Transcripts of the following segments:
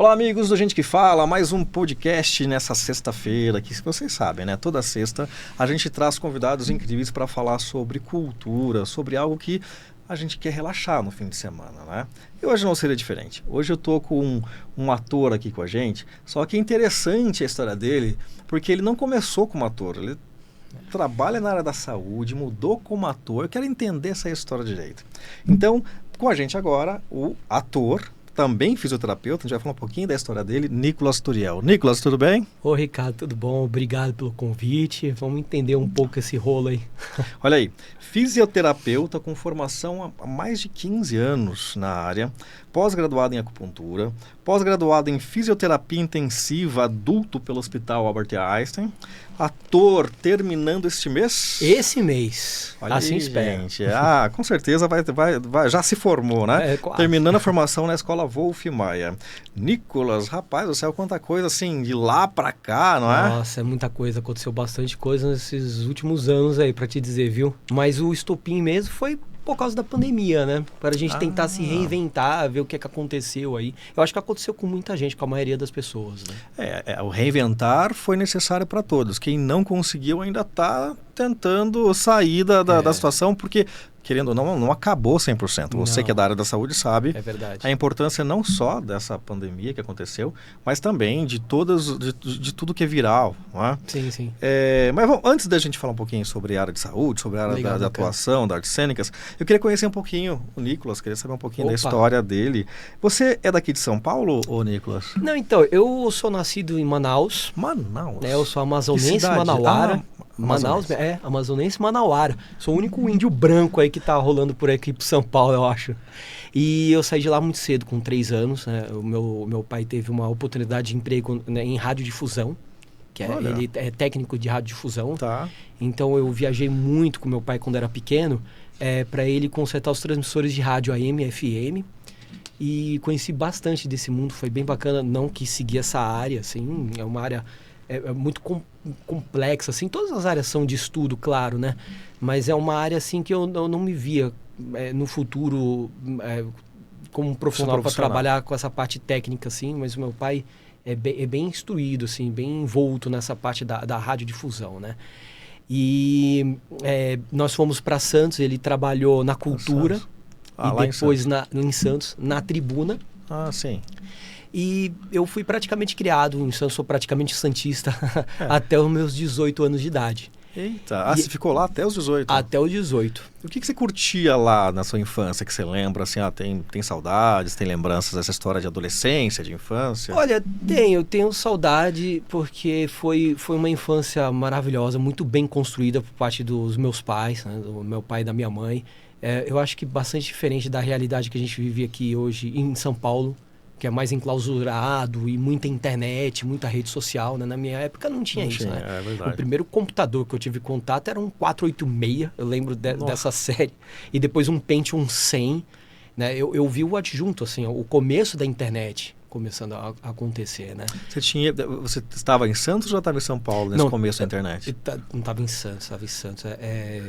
Olá, amigos do Gente que Fala, mais um podcast nessa sexta-feira, que vocês sabem, né? Toda sexta a gente traz convidados incríveis para falar sobre cultura, sobre algo que a gente quer relaxar no fim de semana, né? E hoje não seria diferente. Hoje eu tô com um ator aqui com a gente, só que é interessante a história dele, porque ele não começou como ator, ele trabalha na área da saúde, mudou como ator. Eu quero entender essa história direito. Então, com a gente agora, o ator, também fisioterapeuta, a gente vai falar um pouquinho da história dele, Nicolas Turiel. Nicolas, tudo bem? Ô Ricardo, tudo bom? Obrigado pelo convite. Vamos entender um pouco esse rolo aí. Olha aí, fisioterapeuta com formação há mais de 15 anos na área, pós-graduado em acupuntura, pós-graduado em fisioterapia intensiva adulto pelo Hospital Albert Einstein, ator terminando este mês? Esse mês, Olha assim aí, espero. gente. Com certeza vai, já se formou, né? Quase. Terminando a formação na escola Wolf Maia. Nicolas, rapaz do céu, quanta coisa assim, de lá pra cá, não é? Nossa, é muita coisa, aconteceu bastante coisa nesses últimos anos aí, pra te dizer, viu? Mas o estopim mesmo foi por causa da pandemia, né? Para a gente tentar se reinventar, ver o que aconteceu aí. Eu acho que aconteceu com muita gente, com a maioria das pessoas, né? O reinventar foi necessário para todos. Quem não conseguiu ainda está tentando sair da situação, porque, querendo ou não acabou 100%. Você que é da área da saúde sabe é verdade. A importância não só dessa pandemia que aconteceu, mas também de tudo que é viral. Não é? Sim, sim. Mas antes da gente falar um pouquinho sobre a área de saúde, sobre a área da atuação, das artes cênicas, eu queria conhecer um pouquinho o Nicolas, queria saber um pouquinho da história dele. Você é daqui de São Paulo, ô Nicolas? Não, então, eu sou nascido em Manaus. Manaus? Eu sou amazonense manauara. Manaus, amazonense manauara. Sou o único índio branco aí que tá rolando por aqui pro São Paulo, eu acho. E eu saí de lá muito cedo, com 3 anos, né? O meu pai teve uma oportunidade de emprego, né, em radiodifusão, ele é técnico de radiodifusão. Tá. Então eu viajei muito com meu pai quando era pequeno, para ele consertar os transmissores de rádio AM e FM. E conheci bastante desse mundo, foi bem bacana. Não que seguir essa área, assim, é uma área muito complexa, assim. Todas as áreas são de estudo, claro, né? Mas é uma área, assim, que eu não me via no futuro como um profissional para trabalhar com essa parte técnica, assim. Mas o meu pai é bem instruído, assim, bem envolto nessa parte da radiodifusão, né? E nós fomos para Santos, ele trabalhou na cultura e depois em Santos, na tribuna. Ah, sim. E eu fui praticamente criado em Santos, sou praticamente santista até os meus 18 anos de idade. Eita, você ficou lá até os 18? Até os 18. O que você curtia lá na sua infância, que você lembra, assim, tem saudades, tem lembranças dessa história de adolescência, de infância? Olha, eu tenho saudade porque foi uma infância maravilhosa, muito bem construída por parte dos meus pais, né, do meu pai e da minha mãe. Eu acho que bastante diferente da realidade que a gente vive aqui hoje em São Paulo, que é mais enclausurado e muita internet, muita rede social, né? Na minha época não tinha isso, né? É verdade. O primeiro computador que eu tive contato era um 486, eu lembro dessa série. E depois um Pentium 100, né? Eu vi o adjunto, assim, o começo da internet começando a acontecer, né? Você estava em Santos ou já estava em São Paulo nesse começo da internet? Não estava em Santos, estava em Santos.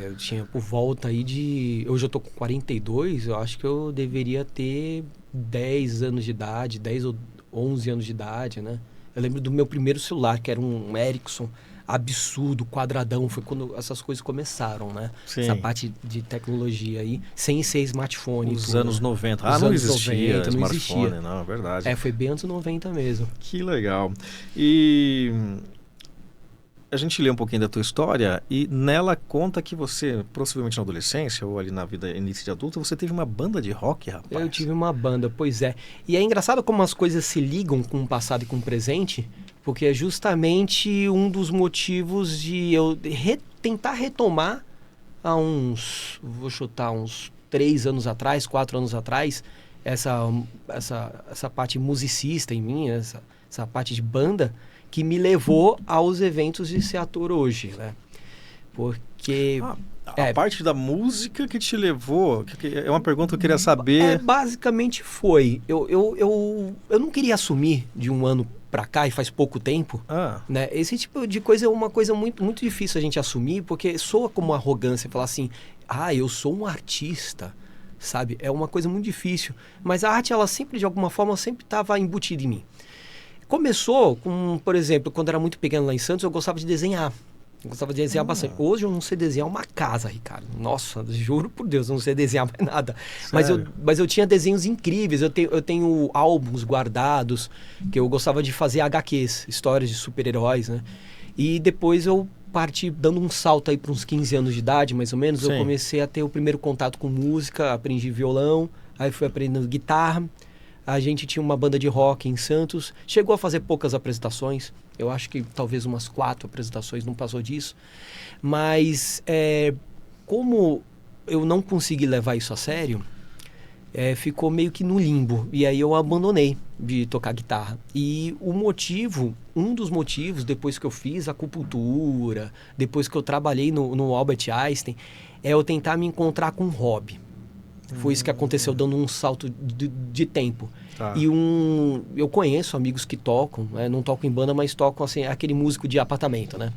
Eu tinha por volta aí de... Hoje eu tô com 42, eu acho que eu deveria ter 10 anos de idade, 10 ou 11 anos de idade, né? Eu lembro do meu primeiro celular, que era um Ericsson absurdo, quadradão. Foi quando essas coisas começaram, né? Sim. Essa parte de tecnologia aí, sem ser smartphone. Os anos 90. Não existia smartphone, não, é verdade. Foi bem anos 90 mesmo. Que legal. E a gente lê um pouquinho da tua história e nela conta que você, possivelmente na adolescência ou ali na vida início de adulto, você teve uma banda de rock, rapaz. Eu tive uma banda, pois é. E é engraçado como as coisas se ligam com o passado e com o presente, porque é justamente um dos motivos de eu tentar retomar há uns 3 anos atrás, 4 anos atrás, essa parte musicista em mim, essa parte de banda, que me levou aos eventos de ser ator hoje, né? Porque... A parte da música que te levou, é uma pergunta que eu queria saber. Basicamente foi. Eu não queria assumir de um ano pra cá, e faz pouco tempo, né? Esse tipo de coisa é uma coisa muito, muito difícil a gente assumir, porque soa como arrogância falar assim, eu sou um artista, sabe? É uma coisa muito difícil. Mas a arte, ela sempre, de alguma forma, sempre estava embutida em mim. Começou com, por exemplo, quando eu era muito pequeno lá em Santos, eu gostava de desenhar. Eu gostava de desenhar bastante. Hoje eu não sei desenhar uma casa, Ricardo. Nossa, juro por Deus, eu não sei desenhar mais nada. Mas eu tinha desenhos incríveis. Eu tenho álbuns guardados, que eu gostava de fazer HQs, histórias de super-heróis, né? E depois eu parti, dando um salto aí para uns 15 anos de idade, mais ou menos, eu comecei a ter o primeiro contato com música, aprendi violão, aí fui aprendendo guitarra. A gente tinha uma banda de rock em Santos, chegou a fazer poucas apresentações, eu acho que talvez umas 4 apresentações, não passou disso. Mas como eu não consegui levar isso a sério, ficou meio que no limbo. E aí eu abandonei de tocar guitarra. E um dos motivos, depois que eu fiz acupuntura, depois que eu trabalhei no Albert Einstein, é eu tentar me encontrar com um hobby. Foi isso que aconteceu, dando um salto de tempo. Tá. E eu conheço amigos que tocam, né? Não tocam em banda, mas tocam assim, aquele músico de apartamento, né?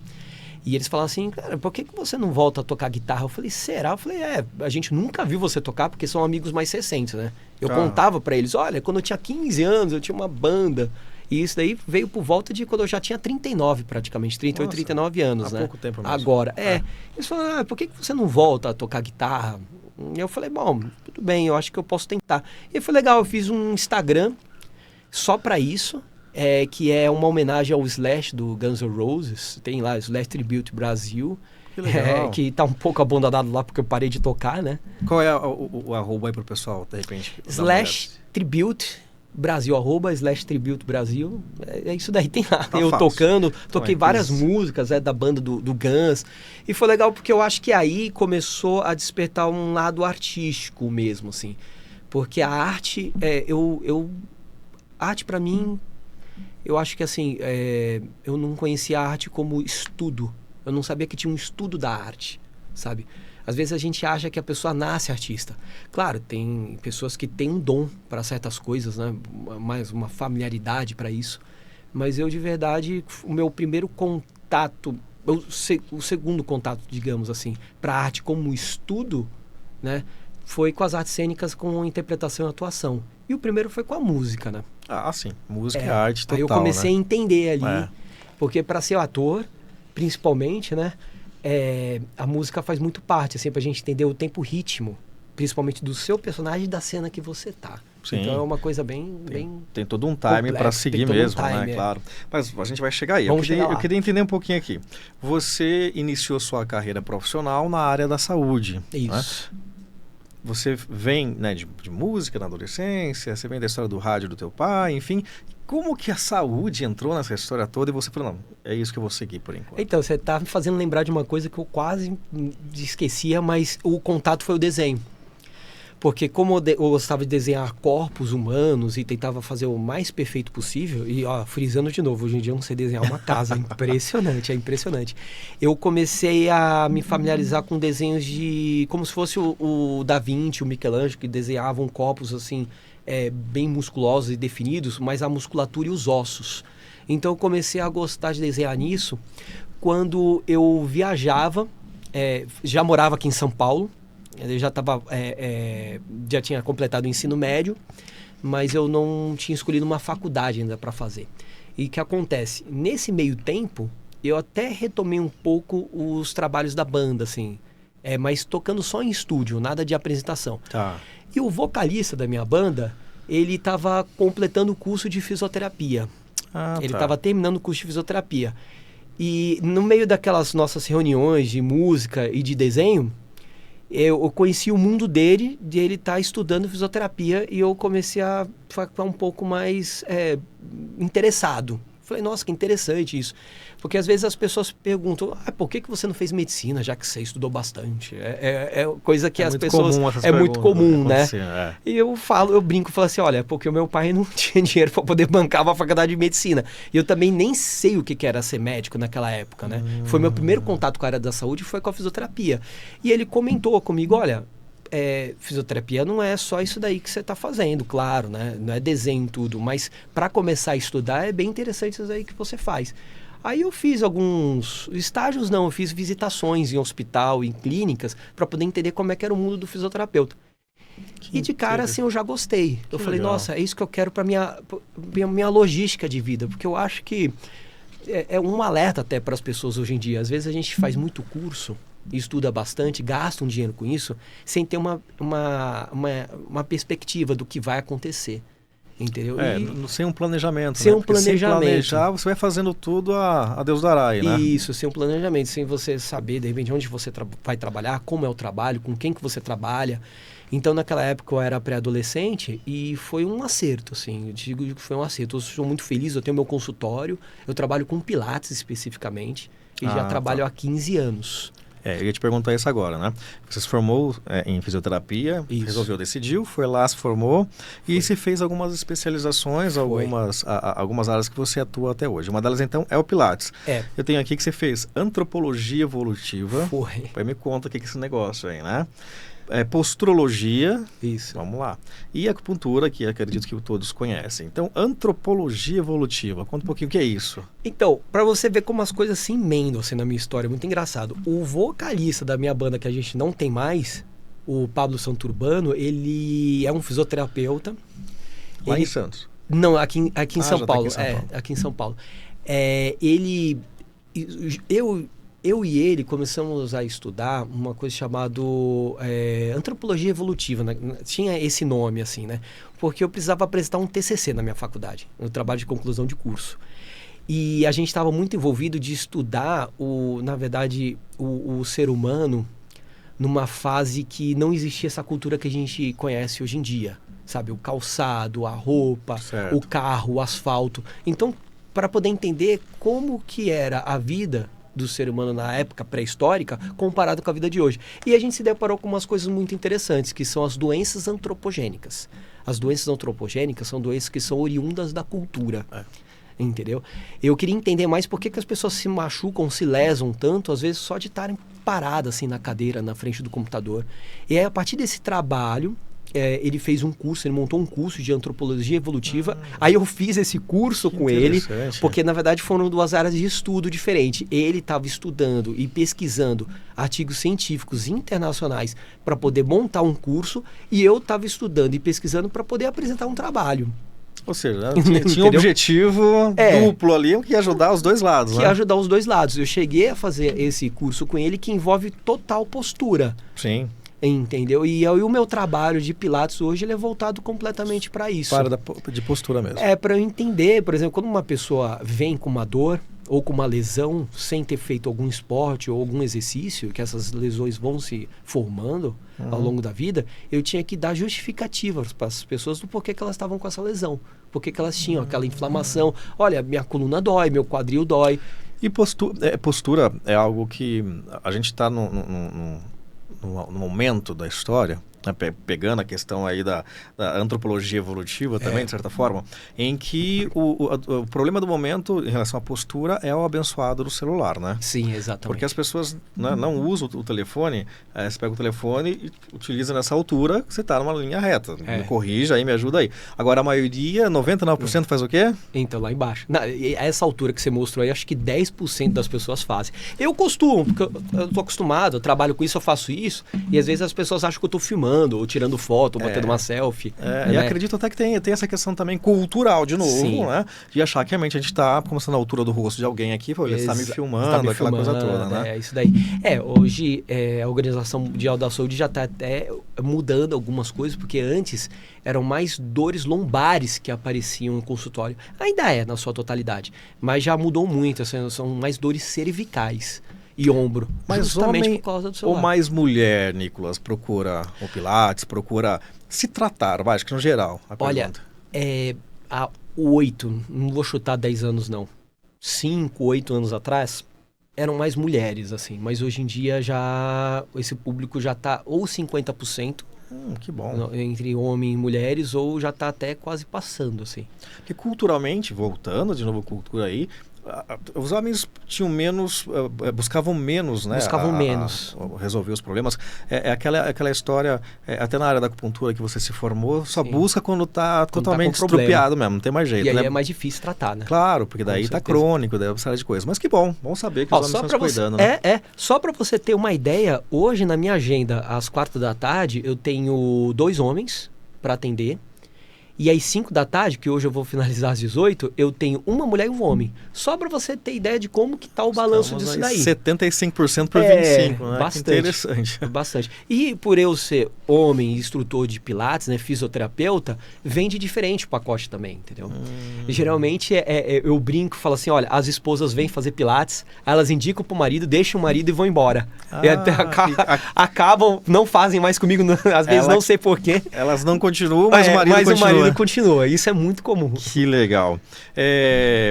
E eles falaram assim, cara, por que você não volta a tocar guitarra? Eu falei, será? Eu falei, a gente nunca viu você tocar, porque são amigos mais recentes, né? Eu contava pra eles, olha, quando eu tinha 15 anos, eu tinha uma banda. E isso daí veio por volta de quando eu já tinha 39, praticamente, 38, 39 anos, né? Há pouco tempo mesmo. Agora, eles falaram, por que você não volta a tocar guitarra? E eu falei, bom, tudo bem, eu acho que eu posso tentar. E foi legal, eu fiz um Instagram só pra isso, que é uma homenagem ao Slash do Guns N' Roses. Tem lá, Slash Tribute Brasil. Que legal. Que tá um pouco abandonado lá porque eu parei de tocar, né? Qual é o arroba aí pro pessoal, de repente? Slash Tribute Brasil, arroba Slash Tribute Brasil. É isso daí, tem lá. Tá eu fácil. tocando, toquei várias músicas da banda do Guns. E foi legal porque eu acho que aí começou a despertar um lado artístico mesmo, assim. Porque a arte, arte pra mim, eu acho que assim, eu não conhecia a arte como estudo. Eu não sabia que tinha um estudo da arte, sabe? Às vezes a gente acha que a pessoa nasce artista. Claro, tem pessoas que têm um dom para certas coisas, né? Mais uma familiaridade para isso. Mas eu, de verdade, o meu primeiro contato, o segundo contato, digamos assim, para a arte como estudo, né? Foi com as artes cênicas com interpretação e atuação. E o primeiro foi com a música, né? Ah, sim. Música é arte total, aí eu comecei, né, a entender ali. Porque para ser ator, principalmente, né? A música faz muito parte, assim, pra gente entender o tempo, ritmo, principalmente do seu personagem e da cena que você tá. Sim. Então é uma coisa bem tem todo um time para seguir mesmo, né? Claro. Mas a gente vai chegar aí. Eu queria entender um pouquinho aqui. Você iniciou sua carreira profissional na área da saúde. Isso. Né? Você vem, né, de música na adolescência, você vem da história do rádio do teu pai, enfim. Como que a saúde entrou nessa história toda e você falou, não, é isso que eu vou seguir por enquanto? Então, você tá me fazendo lembrar de uma coisa que eu quase esquecia, mas o contato foi o desenho. Porque como eu gostava de desenhar corpos humanos e tentava fazer o mais perfeito possível, e ó, frisando de novo, hoje em dia eu não sei desenhar uma casa, impressionante, é impressionante. Eu comecei a me familiarizar com desenhos como se fosse o Da Vinci, o Michelangelo, que desenhavam corpos assim, bem musculosos e definidos, mas a musculatura e os ossos. Então eu comecei a gostar de desenhar nisso quando eu viajava, já morava aqui em São Paulo. Eu já tinha completado o ensino médio, mas eu não tinha escolhido uma faculdade ainda para fazer. E o que acontece? Nesse meio tempo, eu até retomei um pouco os trabalhos da banda, assim, mas tocando só em estúdio, nada de apresentação. Tá. E o vocalista da minha banda, ele estava completando o curso de fisioterapia. Ele estava terminando o curso de fisioterapia. E no meio daquelas nossas reuniões de música e de desenho, eu conheci o mundo dele, de ele estar estudando fisioterapia, e eu comecei a ficar um pouco mais interessado. Falei, nossa, que interessante isso. Porque às vezes as pessoas perguntam, por que você não fez medicina, já que você estudou bastante? É coisa que as pessoas... É muito comum, né? E eu brinco, falo assim, olha, porque o meu pai não tinha dinheiro para poder bancar uma faculdade de medicina. E eu também nem sei o que era ser médico naquela época, né? Foi meu primeiro contato com a área da saúde, foi com a fisioterapia. E ele comentou comigo, olha... fisioterapia não é só isso daí que você está fazendo, claro, né? Não é desenho e tudo, mas para começar a estudar é bem interessante isso aí que você faz. Aí eu fiz alguns estágios, eu fiz visitações em hospital, em clínicas, para poder entender como é que era o mundo do fisioterapeuta. E de cara, assim, eu já gostei. Eu falei, legal. nossa, é isso que eu quero para minha logística de vida. Porque eu acho que é um alerta até para as pessoas hoje em dia. Às vezes a gente faz muito curso, estuda bastante, gasta um dinheiro com isso, sem ter uma perspectiva do que vai acontecer. Entendeu? Sem um planejamento. Sem né? um planejamento. Sem planejar, você vai fazendo tudo a Deus dará aí, né? Isso, sem um planejamento, sem você saber, de repente, onde você vai trabalhar, como é o trabalho, com quem que você trabalha. Então, naquela época, eu era pré-adolescente e foi um acerto, assim. Eu digo que foi um acerto. Eu sou muito feliz, eu tenho meu consultório, eu trabalho com Pilates especificamente e já trabalho há 15 anos. Eu ia te perguntar isso agora, né? Você se formou em fisioterapia, decidiu, foi lá, se formou e se fez algumas especializações, algumas áreas que você atua até hoje. Uma delas, então, é o Pilates. Eu tenho aqui que você fez antropologia evolutiva. Foi. Me conta o que é esse negócio aí, né? Posturologia. Isso. Vamos lá. E acupuntura, que acredito que todos conhecem. Então, antropologia evolutiva. Conta um pouquinho o que é isso. Então, para você ver como as coisas se emendam assim na minha história, muito engraçado. O vocalista da minha banda, que a gente não tem mais, o Pablo Santurbano, ele é um fisioterapeuta. Lá em Santos? Não, aqui em São Paulo. Aqui em São Paulo. Eu e ele começamos a estudar uma coisa chamada antropologia evolutiva, né? Tinha esse nome assim, né? Porque eu precisava apresentar um TCC na minha faculdade, no trabalho de conclusão de curso. E a gente estava muito envolvido de estudar, na verdade, o ser humano numa fase que não existia essa cultura que a gente conhece hoje em dia, sabe? O calçado, a roupa, certo. O carro, o asfalto. Então, para poder entender como que era a vida do ser humano na época pré-histórica comparado com a vida de hoje. E a gente se deparou com umas coisas muito interessantes, que são as doenças antropogênicas. As doenças antropogênicas são doenças que são oriundas da cultura. Entendeu? Eu queria entender mais por que as pessoas se machucam, se lesam tanto, às vezes só de estarem paradas assim na cadeira, na frente do computador. E aí, a partir desse trabalho, ele fez um curso, ele montou um curso de antropologia evolutiva. Aí eu fiz esse curso com ele, porque na verdade foram duas áreas de estudo diferentes. Ele estava estudando e pesquisando artigos científicos internacionais para poder montar um curso, e eu estava estudando e pesquisando para poder apresentar um trabalho. Ou seja, tinha um objetivo duplo ali, que ia ajudar os dois lados. Que ia ajudar os dois lados. Eu cheguei a fazer esse curso com ele, que envolve total postura. Sim. Entendeu? E o meu trabalho de Pilates hoje ele é voltado completamente para isso. De postura mesmo. Para eu entender, por exemplo, quando uma pessoa vem com uma dor ou com uma lesão sem ter feito algum esporte ou algum exercício, que essas lesões vão se formando ao longo da vida, eu tinha que dar justificativas para as pessoas do porquê que elas estavam com essa lesão, porquê que elas tinham aquela inflamação. Olha, minha coluna dói, meu quadril dói. E postura é algo que a gente está no momento da história, né, pegando a questão aí da antropologia evolutiva também, de certa forma, em que o problema do momento em relação à postura é o abençoado do celular, né? Sim, exatamente. Porque as pessoas não usam o telefone, você pega o telefone e utiliza nessa altura que você está numa linha reta. Me corrija aí, me ajuda aí. Agora, a maioria, 99% faz o quê? Então, lá embaixo. Essa altura que você mostrou aí, acho que 10% das pessoas fazem. Eu costumo, porque eu estou acostumado, eu trabalho com isso, eu faço isso, e às vezes as pessoas acham que eu estou filmando, ou tirando foto, ou batendo uma selfie. E acredito até que tem essa questão também cultural, de novo, né? De achar que realmente a gente está começando a altura do rosto de alguém aqui, ele está me filmando, aquela coisa toda, né? Isso daí. Hoje a Organização Mundial da Saúde já está até mudando algumas coisas, porque antes eram mais dores lombares que apareciam no consultório. Ainda na sua totalidade, mas já mudou muito, assim, são mais dores cervicais e ombro, mas justamente homem por causa do celular. Ou mais mulher, Nicolas, procura o Pilates, procura se tratar, acho que no geral. Olha, há 8, não vou chutar 10 anos não, 5, 8 anos atrás, eram mais mulheres, assim, mas hoje em dia já esse público já está ou 50%, que bom. Entre homens e mulheres, ou já está até quase passando, assim. Porque culturalmente, voltando de novo a cultura aí, os homens tinham menos, buscavam menos, né? Buscavam menos. Resolver os problemas. É aquela história, até na área da acupuntura que você se formou, só Sim. busca quando está totalmente tá com estrupiado mesmo, não tem mais jeito, E aí né? é mais difícil tratar, né? Claro, porque daí Com tá certeza. crônico, daí é uma série de coisas. Mas que bom saber que os homens estão se cuidando, né? Só para você ter uma ideia, hoje na minha agenda, às 4h, eu tenho 2 homens para atender. E às 5h, que hoje eu vou finalizar às 18h, eu tenho uma mulher e um homem. Só para você ter ideia de como que tá o balanço Estamos disso aí, daí. 75% por 25%, né? Bastante. Que interessante. Bastante. E por eu ser homem, instrutor de pilates, né, fisioterapeuta, vende diferente o pacote também, entendeu? E geralmente eu brinco e falo assim, olha, as esposas vêm fazer pilates, elas indicam pro marido, deixam o marido e vão embora. E até acabam, não fazem mais comigo, às vezes não sei porquê. Elas não continuam, mas o marido continua. Isso é muito comum. Que legal.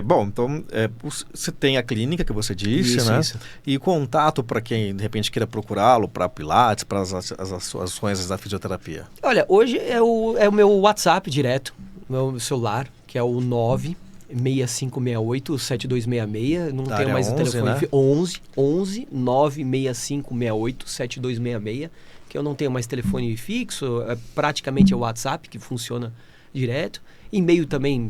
Bom, então você tem a clínica que você disse, Isso, né? isso. E contato para quem de repente queira procurá-lo para Pilates, para as ações da fisioterapia. Olha, hoje é o meu WhatsApp direto, meu celular, que é o 96568-7266. Não tenho mais 11, o telefone. né? 11 96568-7266. Que eu não tenho mais telefone fixo, praticamente é o WhatsApp que funciona direto. E-mail também,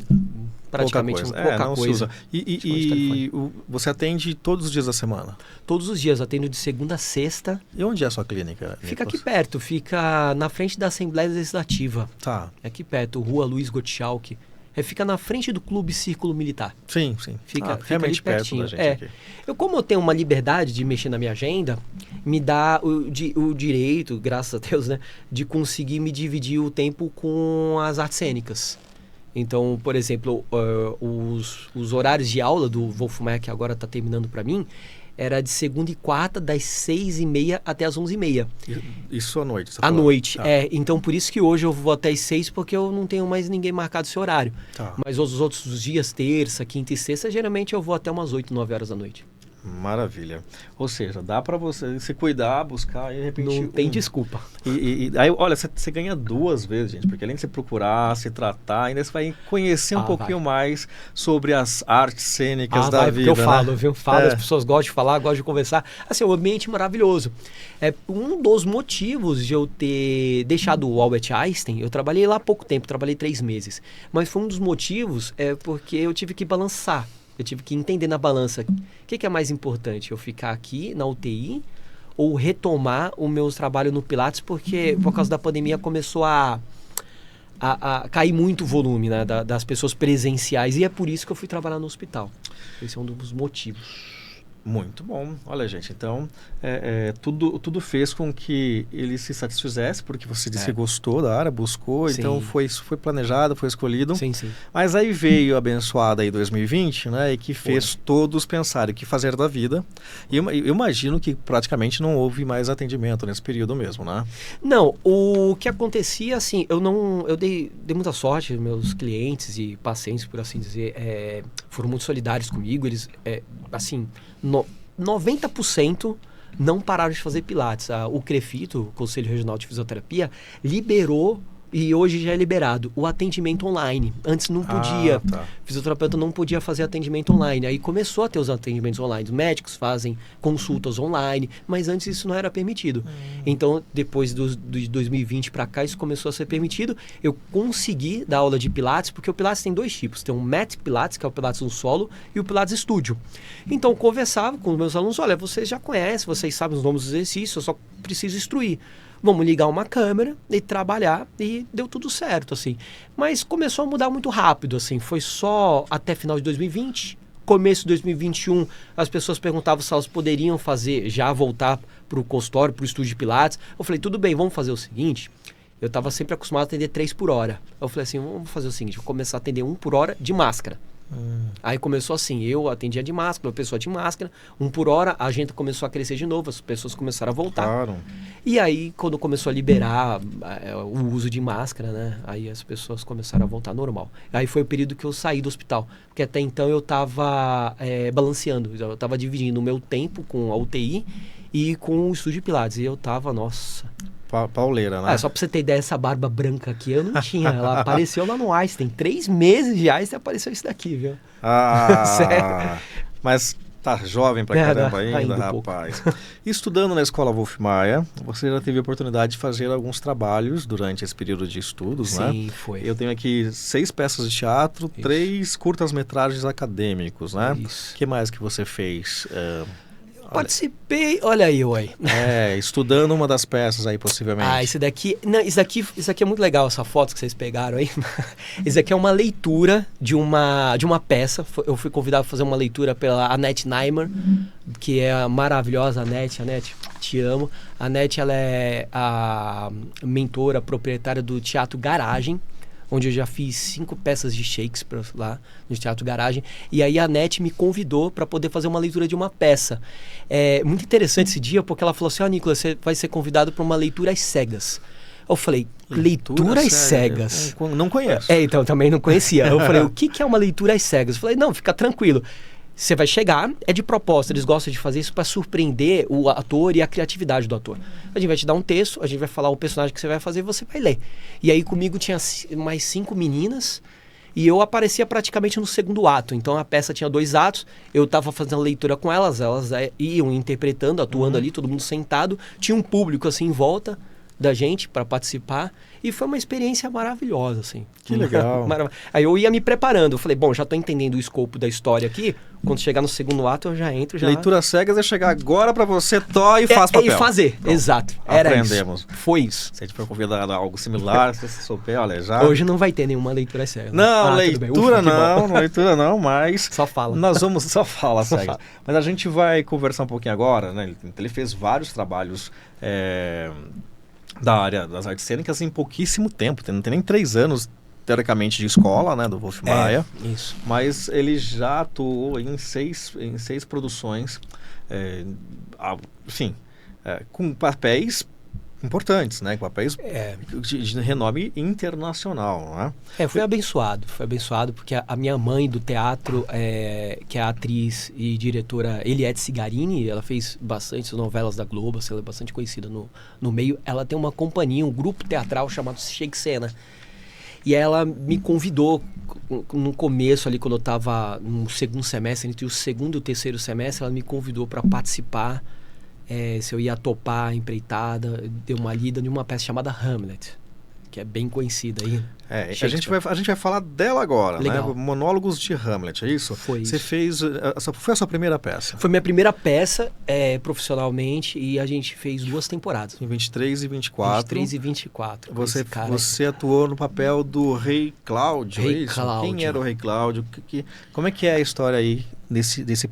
praticamente pouca coisa. E você atende todos os dias da semana? Todos os dias, atendo de segunda a sexta. E onde é a sua clínica? Fica aqui perto, fica na frente da Assembleia Legislativa. Tá. É aqui perto, Rua Luiz Gottschalk. Fica na frente do Clube Círculo Militar. Sim. Fica realmente ali pertinho. perto da gente aqui. Como eu tenho uma liberdade de mexer na minha agenda, me dá o direito, graças a Deus, né, de conseguir me dividir o tempo com as artes cênicas. Então, por exemplo, os horários de aula do Wolfmeier, que agora está terminando para mim, era de segunda e quarta, das 6h30 até as 11h30. Isso à noite? À noite, tá. Então, por isso que hoje eu vou até as 6, porque eu não tenho mais ninguém marcado esse horário. Tá. Mas os outros dias, terça, quinta e sexta, geralmente eu vou até umas 8, 9 horas da noite. Maravilha. Ou seja, dá para você se cuidar, buscar e de repente... Não tem desculpa. E aí, olha, você ganha 2 vezes, gente, porque além de você procurar, se tratar, ainda você vai conhecer um pouquinho mais sobre as artes cênicas da vida, porque eu falo, viu? As pessoas gostam de falar, gostam de conversar. Assim, o ambiente maravilhoso. Um dos motivos de eu ter deixado o Albert Einstein, eu trabalhei lá há pouco tempo, trabalhei 3 meses, mas foi um dos motivos porque eu tive que balançar. Eu tive que entender na balança o que é mais importante, eu ficar aqui na UTI ou retomar o meu trabalho no Pilates, porque por causa da pandemia começou a cair muito o volume, né, das pessoas presenciais, e é por isso que eu fui trabalhar no hospital. Esse é um dos motivos. Muito bom. Olha, gente, então tudo fez com que ele se satisfizesse, porque você disse que gostou da área, buscou, Sim. então foi planejado, foi escolhido. Sim. Mas aí veio a abençoada aí 2020, né, e que fez todos pensarem o que fazer da vida. E eu imagino que praticamente não houve mais atendimento nesse período mesmo, né? Não, o que acontecia, assim, eu dei muita sorte, meus clientes e pacientes, por assim dizer, foram muito solidários comigo, eles, assim... 90% não pararam de fazer pilates. O CREFITO, o Conselho Regional de Fisioterapia, liberou, e hoje já é liberado, o atendimento online. Antes não podia, fisioterapeuta não podia fazer atendimento online. Aí começou a ter os atendimentos online. Os médicos fazem consultas online, mas antes isso não era permitido. Então, depois de 2020 para cá, isso começou a ser permitido. Eu consegui dar aula de Pilates, porque o Pilates tem 2 tipos. Tem o Mat Pilates, que é o Pilates no solo, e o Pilates Studio. Então, eu conversava com os meus alunos, olha, vocês já conhecem, vocês sabem os nomes dos exercícios, eu só preciso instruir. Vamos ligar uma câmera e trabalhar, e deu tudo certo, assim. Mas começou a mudar muito rápido, assim. Foi só até final de 2020, começo de 2021, as pessoas perguntavam se elas poderiam voltar para o consultório, para o estúdio de Pilates. Eu falei, tudo bem, vamos fazer o seguinte. Eu estava sempre acostumado a atender 3 por hora. Eu falei assim, vamos fazer o seguinte, vou começar a atender 1 por hora de máscara. Aí começou assim, eu atendia de máscara, a pessoa de máscara, 1 por hora, a agenda começou a crescer de novo, as pessoas começaram a voltar. Claro. E aí, quando começou a liberar o uso de máscara, né, aí as pessoas começaram a voltar normal. Aí foi o período que eu saí do hospital, porque até então eu estava balanceando, eu estava dividindo o meu tempo com a UTI e com o estúdio de Pilates, e eu estava, nossa... Pauleira, né? Só pra você ter ideia, essa barba branca aqui eu não tinha. Ela apareceu lá no Einstein. 3 meses de Einstein apareceu isso daqui, viu? Sério? Mas tá jovem pra caramba ainda, rapaz. Estudando na Escola Wolf Maia, você já teve a oportunidade de fazer alguns trabalhos durante esse período de estudos, né? Sim, foi. Eu tenho aqui 6 peças de teatro, 3 curtas-metragens acadêmicos, né? Isso. O que mais que você fez? Participei, olha aí, ué. Estudando uma das peças aí, possivelmente. Isso daqui é muito legal, essa foto que vocês pegaram aí. Isso aqui é uma leitura de uma peça. Eu fui convidado a fazer uma leitura pela Annette Neimer, que é a maravilhosa Annette. Annette, te amo. A Annette, ela é a mentora, proprietária do Teatro Garagem, onde eu já fiz 5 peças de Shakespeare lá no Teatro Garagem. E aí a Annette me convidou para poder fazer uma leitura de uma peça. É muito interessante esse dia, porque ela falou assim, Nicolas, você vai ser convidado para uma leitura às cegas. Eu falei, leitura às cegas? Não conheço. Então, também não conhecia. Eu falei, o que é uma leitura às cegas? Eu falei, não, fica tranquilo. Você vai chegar, é de propósito, eles gostam de fazer isso para surpreender o ator e a criatividade do ator. A gente vai te dar um texto, a gente vai falar o personagem que você vai fazer e você vai ler. E aí comigo tinha mais 5 meninas e eu aparecia praticamente no segundo ato. Então a peça tinha 2 atos, eu estava fazendo leitura com elas iam interpretando, atuando ali, todo mundo sentado. Tinha um público assim em volta da gente para participar e foi uma experiência maravilhosa, assim. Que legal. Aí eu ia me preparando, eu falei, bom, já tô entendendo o escopo da história aqui, quando chegar no segundo ato eu já entro. Leitura cegas é chegar agora para você, e faz papel. E fazer, pronto. Exato. Era aprendemos. Isso. Foi isso. Se a gente for convidado a algo similar, se você souber, olha, já... Hoje não vai ter nenhuma leitura cega. Não, leitura não, mas... Só fala. Nós vamos... Só fala cegas. Mas a gente vai conversar um pouquinho agora, né? Ele fez vários trabalhos... da área das artes cênicas em pouquíssimo tempo, não tem nem 3 anos, teoricamente, de escola, né, do Wolf Maia. Isso. Mas ele já atuou em 6 produções, com papéis importantes, né, com papéis de renome internacional, né? Foi abençoado porque a minha mãe do teatro, que é a atriz e diretora Eliette Cigarini, ela fez bastante novelas da Globo, ela é bastante conhecida no meio. Ela tem uma companhia, um grupo teatral chamado Shake Cena. E ela me convidou no começo ali, quando eu estava no segundo semestre, entre o segundo e o terceiro semestre, ela me convidou para participar. Se eu ia topar a empreitada, deu uma lida em uma peça chamada Hamlet, que é bem conhecida aí. A gente vai falar dela agora, legal, né? Monólogos de Hamlet, é isso? Foi isso. Você fez... Foi a sua primeira peça? Foi minha primeira peça, profissionalmente, e a gente fez 2 temporadas. Em 23 e 24. 23 e 24. Você atuou no papel do Rei Cláudio, Rei Cláudio. Quem era o Rei Cláudio? Como é que é a história aí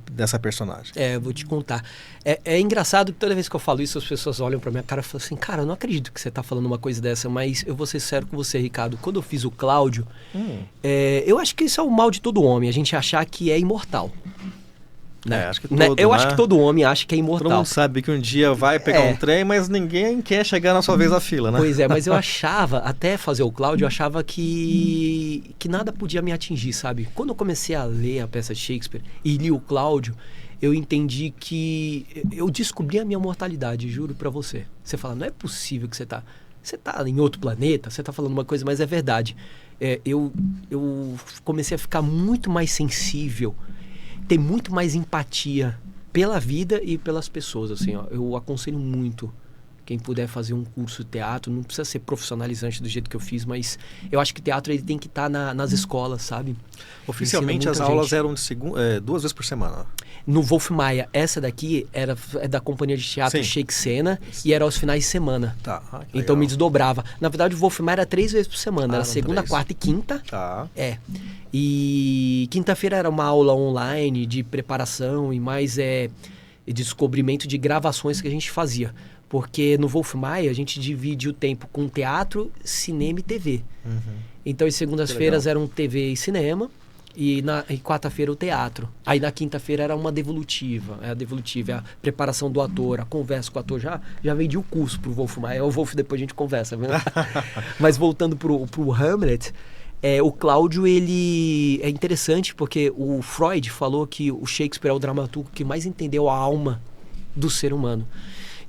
dessa personagem? Eu vou te contar. É engraçado que toda vez que eu falo isso, as pessoas olham pra minha cara e falam assim, cara, eu não acredito que você tá falando uma coisa dessa, mas eu vou ser sério com você, Ricardo. Quando eu fiz o Cláudio, eu acho que isso é o mal de todo homem, a gente achar que é imortal. Né? Acho que todo, eu acho que todo homem acha que é imortal. Todo mundo sabe que um dia vai pegar um trem, mas ninguém quer chegar na sua vez da fila, né? Pois é, mas eu achava, até fazer o Cláudio, eu achava que nada podia me atingir, sabe? Quando eu comecei a ler a peça de Shakespeare e li o Cláudio, eu entendi que... Eu descobri a minha mortalidade, juro pra você. Você fala, não é possível que você tá em outro planeta, você tá falando uma coisa, mas é verdade. Eu comecei a ficar muito mais sensível, ter muito mais empatia pela vida e pelas pessoas, assim, ó. Eu aconselho muito quem puder fazer um curso de teatro, não precisa ser profissionalizante do jeito que eu fiz, mas eu acho que o teatro ele tem que estar nas escolas, sabe? Oficialmente as aulas eram de 2 vezes por semana. No Wolf Maia, essa daqui é da companhia de teatro Shake Cena e era aos finais de semana. Tá. Então me desdobrava. Na verdade, o Wolf Maia era 3 vezes por semana. Era segunda, 3. quarta e quinta. Tá. E quinta-feira era uma aula online de preparação e mais descobrimento de gravações que a gente fazia. Porque no Wolf Maia a gente divide o tempo com teatro, cinema e TV. Então, as segundas-feiras eram TV e cinema. E quarta-feira o teatro. Aí na quinta-feira era uma devolutiva. A devolutiva é a preparação do ator, a conversa com o ator. Já vendi o curso pro Wolf Maia. O Wolf depois a gente conversa, viu? Mas voltando pro Hamlet, o Cláudio, ele é interessante porque o Freud falou que o Shakespeare é o dramaturgo que mais entendeu a alma do ser humano.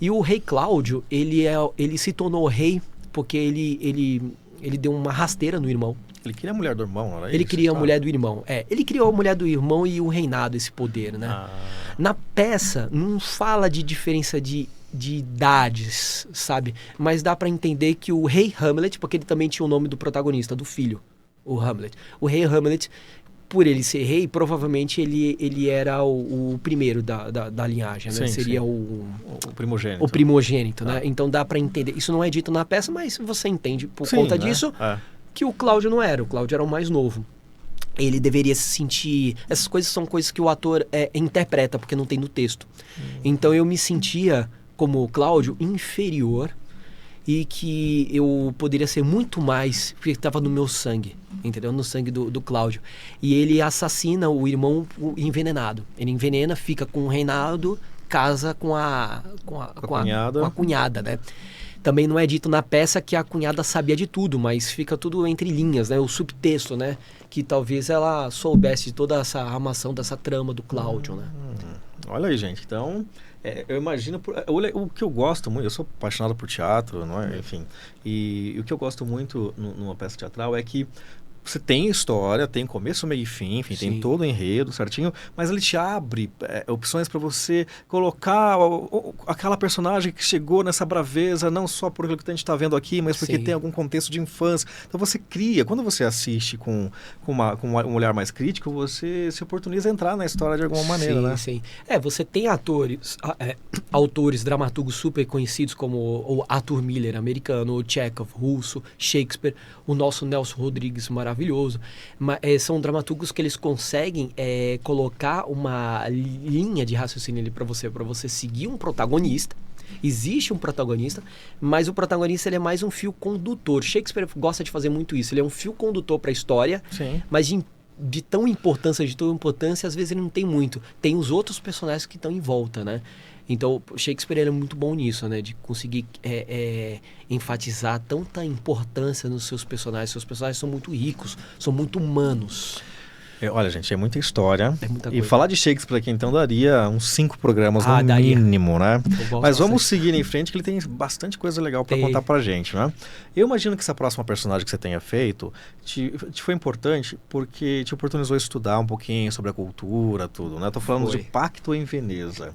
E o rei Cláudio, ele se tornou rei porque ele deu uma rasteira no irmão. Ele queria a mulher do irmão, não era Ele isso? queria a mulher do irmão. Ele criou a mulher do irmão e o reinado, esse poder, né? Na peça, não fala de diferença de idades, sabe? Mas dá pra entender que o rei Hamlet, porque ele também tinha o nome do protagonista, do filho, o Hamlet. O rei Hamlet, por ele ser rei, provavelmente ele era o primeiro da linhagem, né? Sim, Seria sim. o primogênito. O primogênito, né? Então dá pra entender. Isso não é dito na peça, mas você entende por Sim, conta né? disso que o Cláudio não era. O Cláudio era o mais novo. Ele deveria se sentir... Essas coisas são coisas que o ator interpreta, porque não tem no texto. Então eu me sentia, como o Cláudio, inferior e que eu poderia ser muito mais, porque estava no meu sangue, entendeu? No sangue do Cláudio. E ele assassina o irmão envenenado. Ele envenena, fica com o Reinaldo, casa com a cunhada, né? Também não é dito na peça que a cunhada sabia de tudo, mas fica tudo entre linhas, né? O subtexto, né? Que talvez ela soubesse de toda essa armação dessa trama do Cláudio, né? Olha aí, gente. Então, eu imagino... O que eu gosto muito... Eu sou apaixonado por teatro, não é? Enfim. E o que eu gosto muito numa peça teatral é que você tem história, tem começo, meio e fim, enfim, tem todo o enredo certinho, mas ele te abre opções para você colocar aquela personagem que chegou nessa braveza, não só por aquilo que a gente está vendo aqui, mas porque tem algum contexto de infância. Então você cria, quando você assiste com um olhar mais crítico, você se oportuniza a entrar na história de alguma maneira, né? Sim. Você tem autores, dramaturgos super conhecidos como o Arthur Miller, americano, o Chekhov, russo, Shakespeare, o nosso Nelson Rodrigues, maravilhoso. São dramaturgos que eles conseguem colocar uma linha de raciocínio ali para você seguir um protagonista. Existe um protagonista, mas o protagonista ele é mais um fio condutor. Shakespeare gosta de fazer muito isso. Ele é um fio condutor para a história, mas de tão importância, às vezes ele não tem muito. Tem os outros personagens que estão em volta, né? Então, Shakespeare ele é muito bom nisso, né? De conseguir enfatizar tanta importância nos seus personagens. Seus personagens são muito ricos, são muito humanos. Olha, gente, é muita história. É muita e coisa. Falar de Shakespeare aqui, então, daria uns 5 programas no mínimo, né? Mas vamos seguir em frente, que ele tem bastante coisa legal para contar pra gente, né? Eu imagino que essa próxima personagem que você tenha feito te foi importante porque te oportunizou a estudar um pouquinho sobre a cultura, tudo, né? Tô falando de Pacto em Veneza.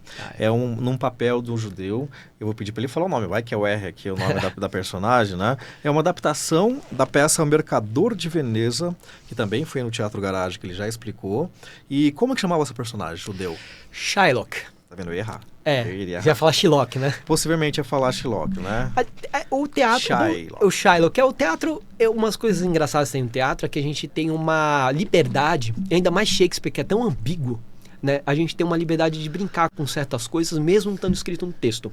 Num papel de um judeu. Eu vou pedir para ele falar o nome, vai que é o R aqui, o nome da personagem, né? É uma adaptação da peça O Mercador de Veneza, que também foi no Teatro Garage, que ele já explicou. E como é que chamava esse personagem judeu? Shylock. Tá vendo? Eu ia errar. Você ia falar Shylock, né? Possivelmente ia falar Shylock, né? O teatro... O Shylock. O teatro... Umas coisas engraçadas que tem no teatro é que a gente tem uma liberdade, ainda mais Shakespeare, que é tão ambíguo, né? A gente tem uma liberdade de brincar com certas coisas, mesmo não estando escrito no texto.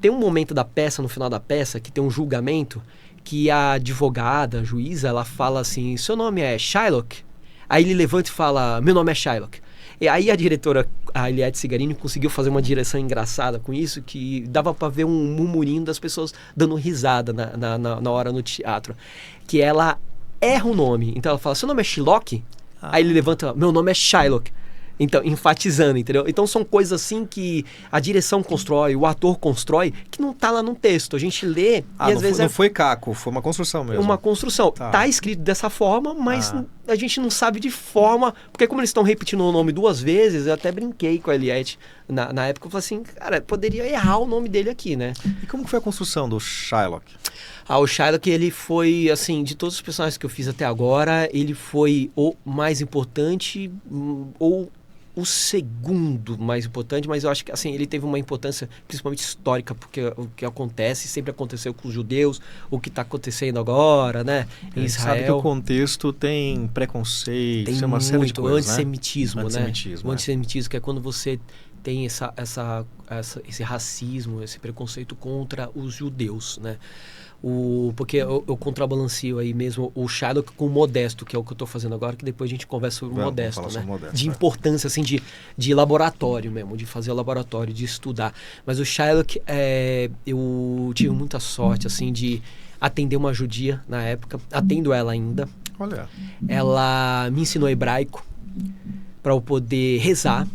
Tem um momento da peça, no final da peça, que tem um julgamento, que a advogada, a juíza, ela fala assim, seu nome é Shylock? Aí ele levanta e fala, meu nome é Shylock. E aí a diretora, a Eliette Cigarini, conseguiu fazer uma direção engraçada com isso, que dava para ver um murmurinho das pessoas dando risada na hora no teatro. Que ela erra o nome, então ela fala, seu nome é Shylock? Aí ele levanta, meu nome é Shylock. Então, enfatizando, entendeu? Então são coisas assim que a direção constrói, o ator constrói, que não tá lá no texto. A gente lê e às vezes não foi caco, foi uma construção mesmo. Uma construção. Tá escrito dessa forma, mas a gente não sabe de forma... Porque como eles estão repetindo o nome 2 vezes, eu até brinquei com a Eliette na época. Eu falei assim, cara, poderia errar o nome dele aqui, né? E como que foi a construção do Shylock? O Shylock, ele foi, assim, de todos os personagens que eu fiz até agora, ele foi o mais importante ou o segundo mais importante, mas eu acho que assim, ele teve uma importância principalmente histórica, porque o que acontece sempre aconteceu com os judeus, o que está acontecendo agora, né? Em Israel. Sabe que o contexto tem preconceito, tem uma série de coisas, antissemitismo, né? Antissemitismo, o antissemitismo, que é quando você tem esse racismo, esse preconceito contra os judeus, né? Porque eu contrabalancio aí mesmo o Shylock com o Modesto, que é o que eu estou fazendo agora, que depois a gente conversa sobre o Modesto, né? Sobre Modesto, de importância, assim, de laboratório mesmo, de fazer o laboratório, de estudar. Mas o Shylock, eu tive muita sorte, assim, de atender uma judia na época, atendo ela ainda. Olha. Ela me ensinou hebraico para eu poder rezar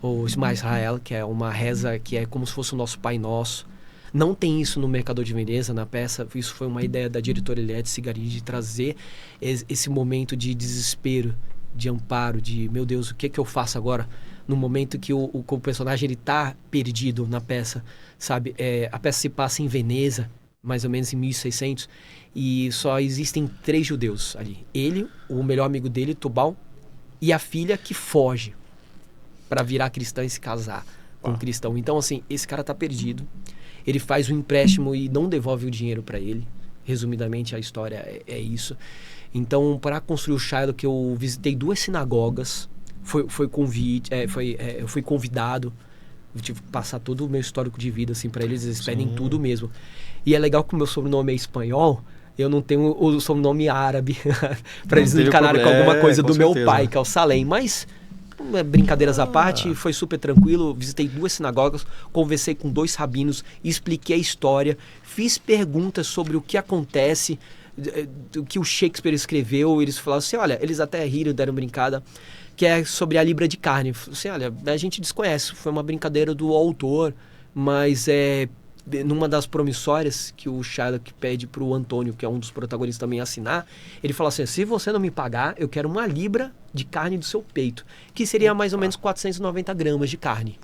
o Shema Israel, que é uma reza que é como se fosse o nosso Pai Nosso. Não tem isso no Mercador de Veneza, na peça. Isso foi uma ideia da diretora Eliette Cigarini de trazer esse momento de desespero, de amparo, de, meu Deus, o que eu faço agora? No momento que o personagem ele tá perdido na peça, sabe? A peça se passa em Veneza, mais ou menos em 1600, e só existem 3 judeus ali. Ele, o melhor amigo dele, Tubal, e a filha que foge para virar cristã e se casar com um cristão. Então, assim, esse cara tá perdido. Ele faz um empréstimo e não devolve o dinheiro para ele. Resumidamente, a história é isso. Então, para construir o Shylock, eu visitei 2 sinagogas. Foi convite, eu fui convidado. Eu tive que passar todo o meu histórico de vida assim, para eles. Eles pedem tudo mesmo. E é legal que o meu sobrenome é espanhol. Eu não tenho o sobrenome árabe para eles não encanarem com alguma coisa do meu pai, que é o Salem. Mas, brincadeiras à parte, foi super tranquilo. Visitei 2 sinagogas, conversei com 2 rabinos, expliquei a história, fiz perguntas sobre o que acontece, o que o Shakespeare escreveu. Eles falaram assim, olha, eles até riram, deram brincada, que é sobre a libra de carne. Assim, olha, a gente desconhece, foi uma brincadeira do autor, mas numa das promissórias que o Shylock pede pro Antônio, que é um dos protagonistas também, assinar, ele fala assim, se você não me pagar, eu quero 1 libra de carne do seu peito, que seria mais ou menos 490 gramas de carne.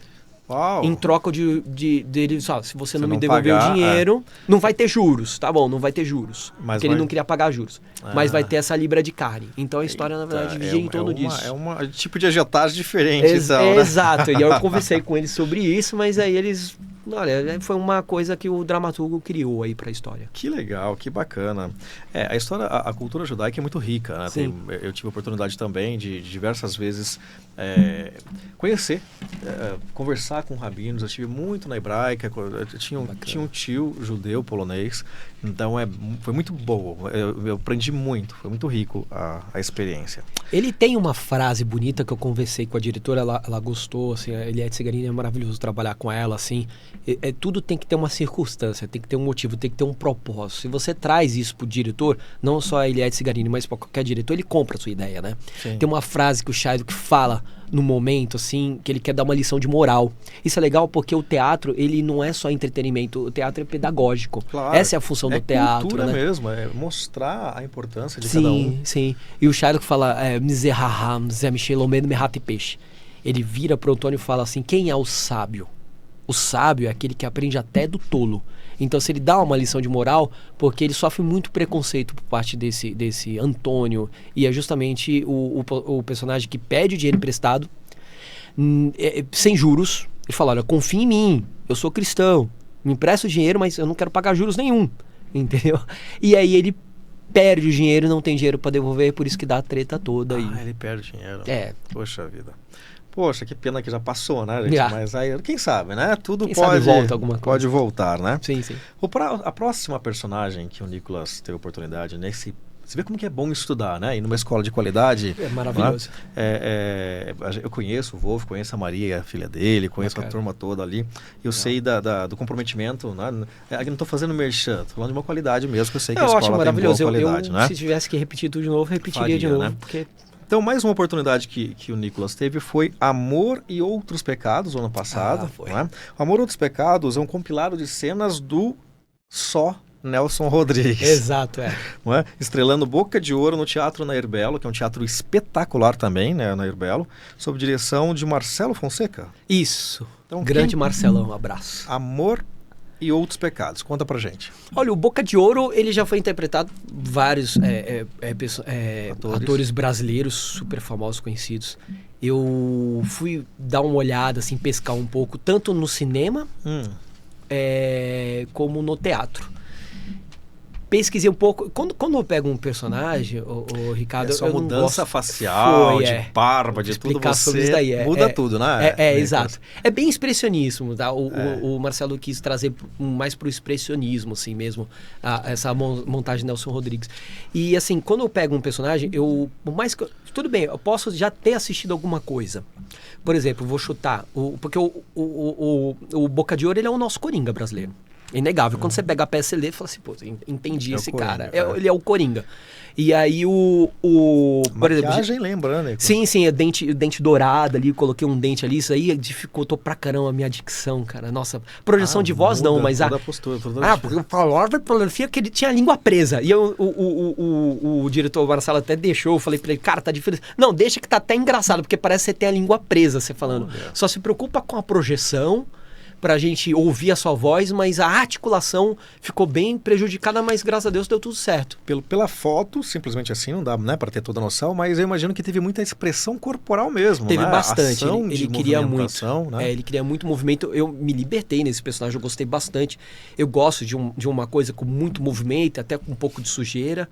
Uau. Em troca dele, se você não me devolver o dinheiro, não vai ter juros, tá bom, não vai ter juros, porque ele não queria pagar juros, mas vai ter essa libra de carne. Então a história, na verdade, gira em torno disso. É um tipo de agiotagem diferente, então, né? Exato, e eu conversei com eles sobre isso, mas aí eles... Olha, foi uma coisa que o dramaturgo criou aí pra história. Que legal, que bacana. A história, a cultura judaica é muito rica, né? Eu tive a oportunidade também de diversas vezes conhecer, conversar com rabinos. Eu estive muito na hebraica, tinha um tio judeu polonês, então foi muito bom. Eu aprendi muito, foi muito rico a experiência. Ele tem uma frase bonita que eu conversei com a diretora, ela gostou, assim, a Eliette Cigarini, é maravilhoso trabalhar com ela, assim. Tudo tem que ter uma circunstância, tem que ter um motivo, tem que ter um propósito. Se você traz isso pro diretor, não só a Eliette Cigarini, mas para qualquer diretor, ele compra a sua ideia, né? Sim. Tem uma frase que o Shylock fala no momento, assim, que ele quer dar uma lição de moral. Isso é legal porque o teatro, ele não é só entretenimento, o teatro é pedagógico. Claro. Essa é a função do teatro, cultura, né? mesmo, é mostrar a importância de cada um. Sim. E o Shylock fala, ele vira pro Antônio e fala assim, quem é o sábio? O sábio é aquele que aprende até do tolo. Então, se ele dá uma lição de moral, porque ele sofre muito preconceito por parte desse Antônio, e é justamente o personagem que pede o dinheiro emprestado, sem juros. Ele fala, olha, confia em mim, eu sou cristão, me empresta o dinheiro, mas eu não quero pagar juros nenhum, entendeu? E aí ele perde o dinheiro, não tem dinheiro para devolver, por isso que dá a treta toda. Ele perde dinheiro. Poxa vida. Poxa, que pena que já passou, né, gente? Mas aí, quem sabe, né? Tudo quem pode, volta alguma coisa. Pode voltar, né? Sim. A próxima personagem que o Nicolas teve oportunidade nesse... Você vê como que é bom estudar, né? Ir numa escola de qualidade. É maravilhoso. Né? Eu conheço o Wolf, conheço a Maria, a filha dele, conheço a turma toda ali. Eu sei do comprometimento, né? Aqui não estou fazendo merchan, estou falando de uma qualidade mesmo, que eu sei que a escola tem boa qualidade, né? Se tivesse que repetir tudo de novo, repetiria de novo. Né? Porque... Então, mais uma oportunidade que o Nicolas teve foi Amor e Outros Pecados, ano passado. Né? O Amor e Outros Pecados é um compilado de cenas do Nelson Rodrigues. Exato, Não é? Estrelando Boca de Ouro no Teatro Nair Belo, que é um teatro espetacular também, né, Nair Belo, sob direção de Marcelo Fonseca. Isso. Então, grande Marcelão, um abraço. Amor e Outros Pecados. Conta pra gente. Olha, o Boca de Ouro, ele já foi interpretado vários atores brasileiros super famosos, conhecidos. Eu fui dar uma olhada, assim, pescar um pouco, tanto no cinema como no teatro. Pesquisei um pouco. Quando eu pego um personagem, o Ricardo... Essa mudança facial, de barba, de tudo, você daí, muda tudo, né? Exato. É bem expressionismo, tá? O Marcelo quis trazer mais pro expressionismo, assim mesmo, essa montagem de Nelson Rodrigues. E, assim, quando eu pego um personagem, por mais que... Tudo bem, eu posso já ter assistido alguma coisa. Por exemplo, vou chutar, porque o Boca de Ouro, ele é o nosso Coringa brasileiro. Inegável. Quando você pega a peça e lê, fala assim, pô, entendi esse Coringa, cara. Ele é o Coringa. E aí por exemplo, Maquiagem, lembrando, né? sim, dente dourado ali, coloquei um dente ali, isso aí dificultou pra caramba a minha dicção, cara. Nossa, projeção de voz não, mas toda a postura, porque eu falava que ele tinha a língua presa. E o diretor Marcelo até deixou, eu falei pra ele, cara, tá difícil. Não, deixa que tá até engraçado, porque parece que você tem a língua presa, você falando. Só se preocupa com a projeção, pra gente ouvir a sua voz, mas a articulação ficou bem prejudicada, mas graças a Deus deu tudo certo. Pela foto, simplesmente assim, não dá, né, para ter toda a noção, mas eu imagino que teve muita expressão corporal mesmo, Teve né? bastante, Ação ele de queria muito. movimentação, né? Ele queria muito movimento, eu me libertei nesse personagem, eu gostei bastante. Eu gosto de uma coisa com muito movimento, até com um pouco de sujeira.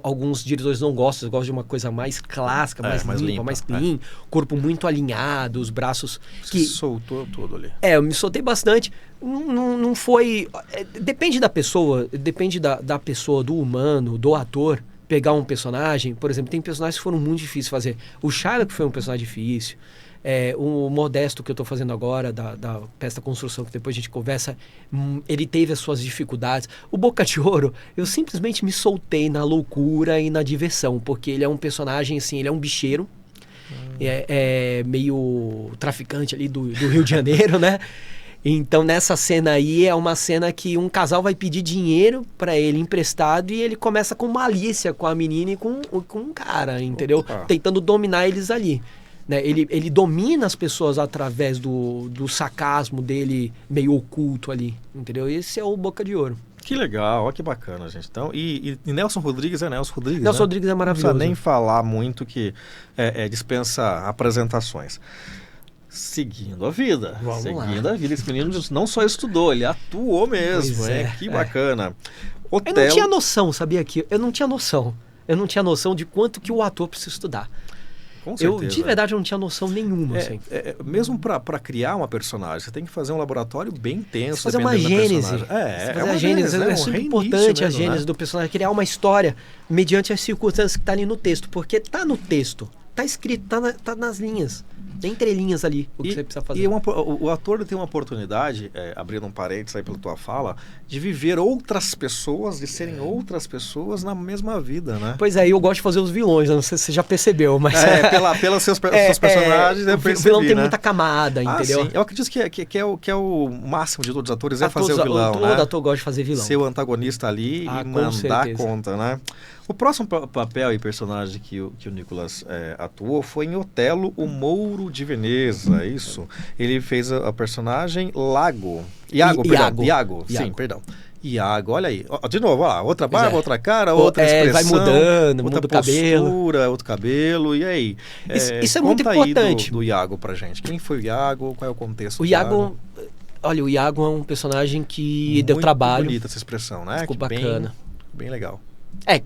Alguns diretores não gostam, eu gosto de uma coisa mais clássica, mais limpa, mais clean, corpo muito alinhado, os braços... Você soltou tudo ali. Eu me soltei bastante. Não foi... Depende da pessoa, depende da pessoa, do humano, do ator, pegar um personagem. Por exemplo, tem personagens que foram muito difíceis de fazer. O Shylock foi um personagem difícil. O Modesto que eu estou fazendo agora, da peça da construção, que depois a gente conversa, ele teve as suas dificuldades. O Boca de Ouro, eu simplesmente me soltei na loucura e na diversão, porque ele é um personagem, assim, ele é um bicheiro. É meio traficante ali do Rio de Janeiro, né? Então nessa cena aí é uma cena que um casal vai pedir dinheiro pra ele emprestado e ele começa com malícia com a menina e com um cara, entendeu? Opa. Tentando dominar eles ali. Né? Ele domina as pessoas através do sarcasmo dele meio oculto ali, entendeu? Esse é o Boca de Ouro. Que legal, olha que bacana, gente. Então, e Nelson Rodrigues é Nelson Rodrigues, Nelson né? Rodrigues é maravilhoso. Não precisa nem falar muito que dispensa apresentações. Seguindo a vida. Vamos seguindo lá. a vida. Esse menino não só estudou, ele atuou mesmo. Pois é, Que bacana. Eu não tinha noção, sabia que? Eu não tinha noção. Eu não tinha noção de quanto que o ator precisa estudar. Com certeza. De verdade, eu não tinha noção nenhuma. Assim. Mesmo para criar uma personagem, você tem que fazer um laboratório bem intenso. Fazer uma gênese. Uma a gênese, né? é super importante a gênese né? do personagem, criar uma história mediante as circunstâncias que está ali no texto. Porque tá no texto, tá escrito, tá nas linhas. Tem entrelinhas ali o que você precisa fazer. E o ator tem uma oportunidade, abrindo um parênteses aí pela tua fala, de viver outras pessoas, de serem outras pessoas na mesma vida, né? Pois é, eu gosto de fazer os vilões, não sei se você já percebeu, mas... pelos seus personagens, eu percebi, o vilão tem né? muita camada, entendeu? Sim. Eu acredito que é o máximo de todos os atores, fazer o vilão, né? Todo ator gosta de fazer vilão. Ser o antagonista ali e mandar conta, né? O próximo papel e personagem que o Nicolas atuou foi em Otelo, o Mouro de Veneza, isso. Ele fez a personagem Iago. Sim, perdão. Iago, olha aí. De novo, olha lá, outra barba, outra cara, outra expressão. Vai mudando, muda o cabelo. Outro cabelo, e aí? Isso é muito importante. Aí do Iago pra gente. Quem foi o Iago? Qual é o contexto? O Iago... Olha, o Iago é um personagem que deu trabalho. Muito bonita essa expressão, né? Ficou bacana. Bem legal.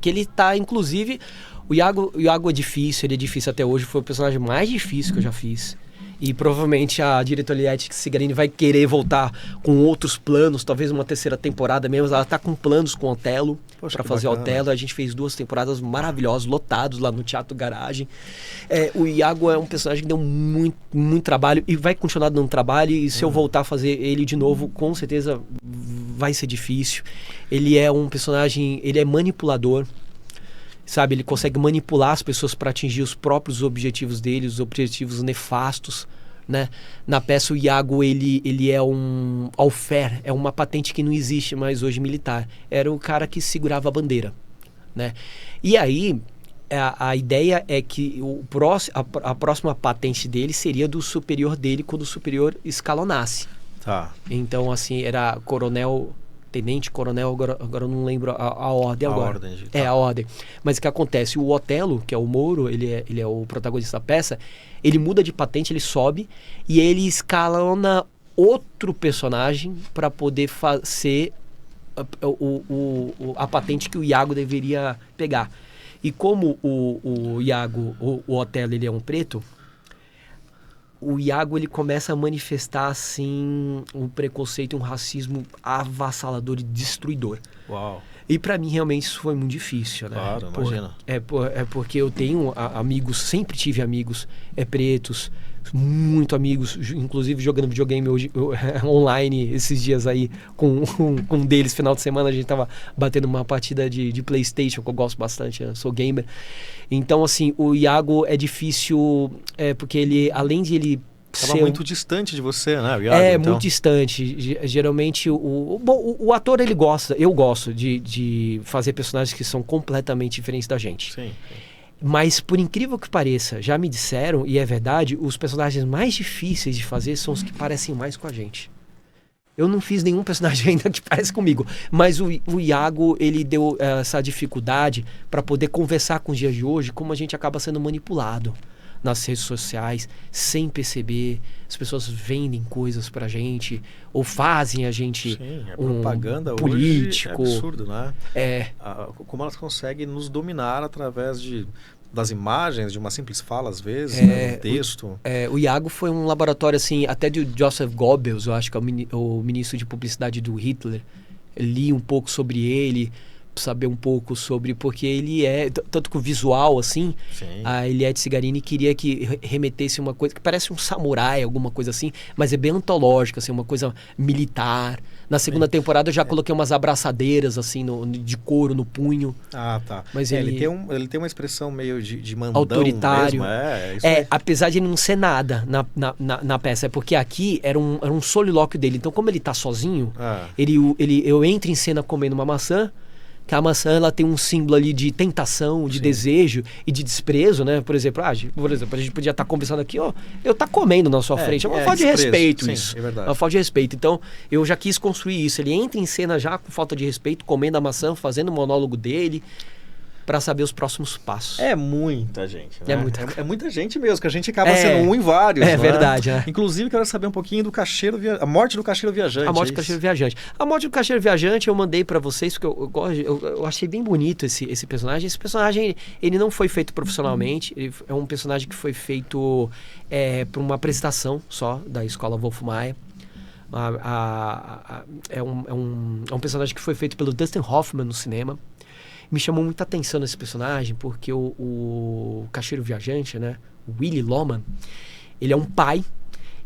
Que ele tá, inclusive... O Iago é difícil, ele é difícil até hoje. Foi o personagem mais difícil que eu já fiz. E provavelmente a diretora Liette Cigarini vai querer voltar com outros planos, talvez uma terceira temporada mesmo. Ela tá com planos com Otelo, para fazer Otelo. A gente fez 2 temporadas maravilhosas, lotados lá no Teatro Garagem. O Iago é um personagem que deu muito, muito trabalho e vai continuar dando trabalho. E se eu voltar a fazer ele de novo, com certeza vai ser difícil. Ele é um personagem, ele é manipulador. Sabe, ele consegue manipular as pessoas para atingir os próprios objetivos dele, os objetivos nefastos, né? Na peça o Iago, ele é um alfer, é uma patente que não existe mais hoje militar. Era o cara que segurava a bandeira, né? E aí, a ideia é que a próxima patente dele seria do superior dele quando o superior escalonasse. Tá. Então, assim, era coronel... Tenente, coronel, agora eu não lembro a ordem agora. A ordem. Mas o que acontece? O Otelo, que é o Mouro, ele é o protagonista da peça, ele muda de patente, ele sobe e ele escalona outro personagem para poder fazer a patente que o Iago deveria pegar. E como o Iago, o Otelo, ele é um preto, o Iago ele começa a manifestar assim um preconceito, um racismo avassalador e destruidor. Uau. E para mim, realmente, isso foi muito difícil, né? Claro, imagina. É porque eu tenho amigos, sempre tive amigos pretos, muito amigos, inclusive jogando videogame hoje, online esses dias aí, com um deles, final de semana, a gente tava batendo uma partida de PlayStation, que eu gosto bastante, eu sou gamer. Então, assim, o Iago é difícil, porque ele, além de ele Estava muito distante de você, né, Iago? então. Muito distante. Geralmente, o ator, ele gosta, eu gosto de fazer personagens que são completamente diferentes da gente. Sim. Mas, por incrível que pareça, já me disseram, e é verdade, os personagens mais difíceis de fazer são os que parecem mais com a gente. Eu não fiz nenhum personagem ainda que parece comigo, mas o Iago, ele deu essa dificuldade para poder conversar com os dias de hoje, como a gente acaba sendo manipulado nas redes sociais, sem perceber. As pessoas vendem coisas pra gente, ou fazem a gente propaganda político. Hoje é absurdo, né? Como elas conseguem nos dominar através das imagens, de uma simples fala, às vezes, né, um texto. O Iago foi um laboratório, assim, até de Joseph Goebbels, eu acho que é o ministro de publicidade do Hitler. Eu li um pouco sobre ele, saber um pouco sobre, porque ele tanto que o visual, assim, a Eliette Cigarini queria que remetesse uma coisa que parece um samurai, alguma coisa assim, mas é bem antológica, assim, uma coisa militar. Na segunda temporada eu já coloquei umas abraçadeiras, assim, de couro no punho. Ah, tá. Mas ele tem uma expressão meio de mandão autoritário. Mesmo. Isso aí. Apesar de ele não ser nada na peça, é porque aqui era um solilóquio dele. Então, como ele tá sozinho, eu entro em cena comendo uma maçã, que a maçã, ela tem um símbolo ali de tentação, de desejo e de desprezo, né? Por exemplo, a gente podia estar conversando aqui, eu tá comendo na sua frente. É uma falta de respeito isso. É verdade. É uma falta de respeito. Então, eu já quis construir isso. Ele entra em cena já com falta de respeito, comendo a maçã, fazendo o monólogo dele, para saber os próximos passos. É muita gente, né? É muita gente mesmo, que a gente acaba sendo um em vários, É verdade, né? Inclusive, quero saber um pouquinho do a morte do Caixeiro Viajante. A morte do Caixeiro Viajante. A morte do Caixeiro Viajante eu mandei para vocês, porque eu achei bem bonito esse personagem. Esse personagem, ele não foi feito profissionalmente, ele é um personagem que foi feito por uma apresentação só da Escola Wolf Maia. É um personagem que foi feito pelo Dustin Hoffman no cinema. Me chamou muita atenção nesse personagem, porque o Caixeiro Viajante, né, o Willy Loman, ele é um pai,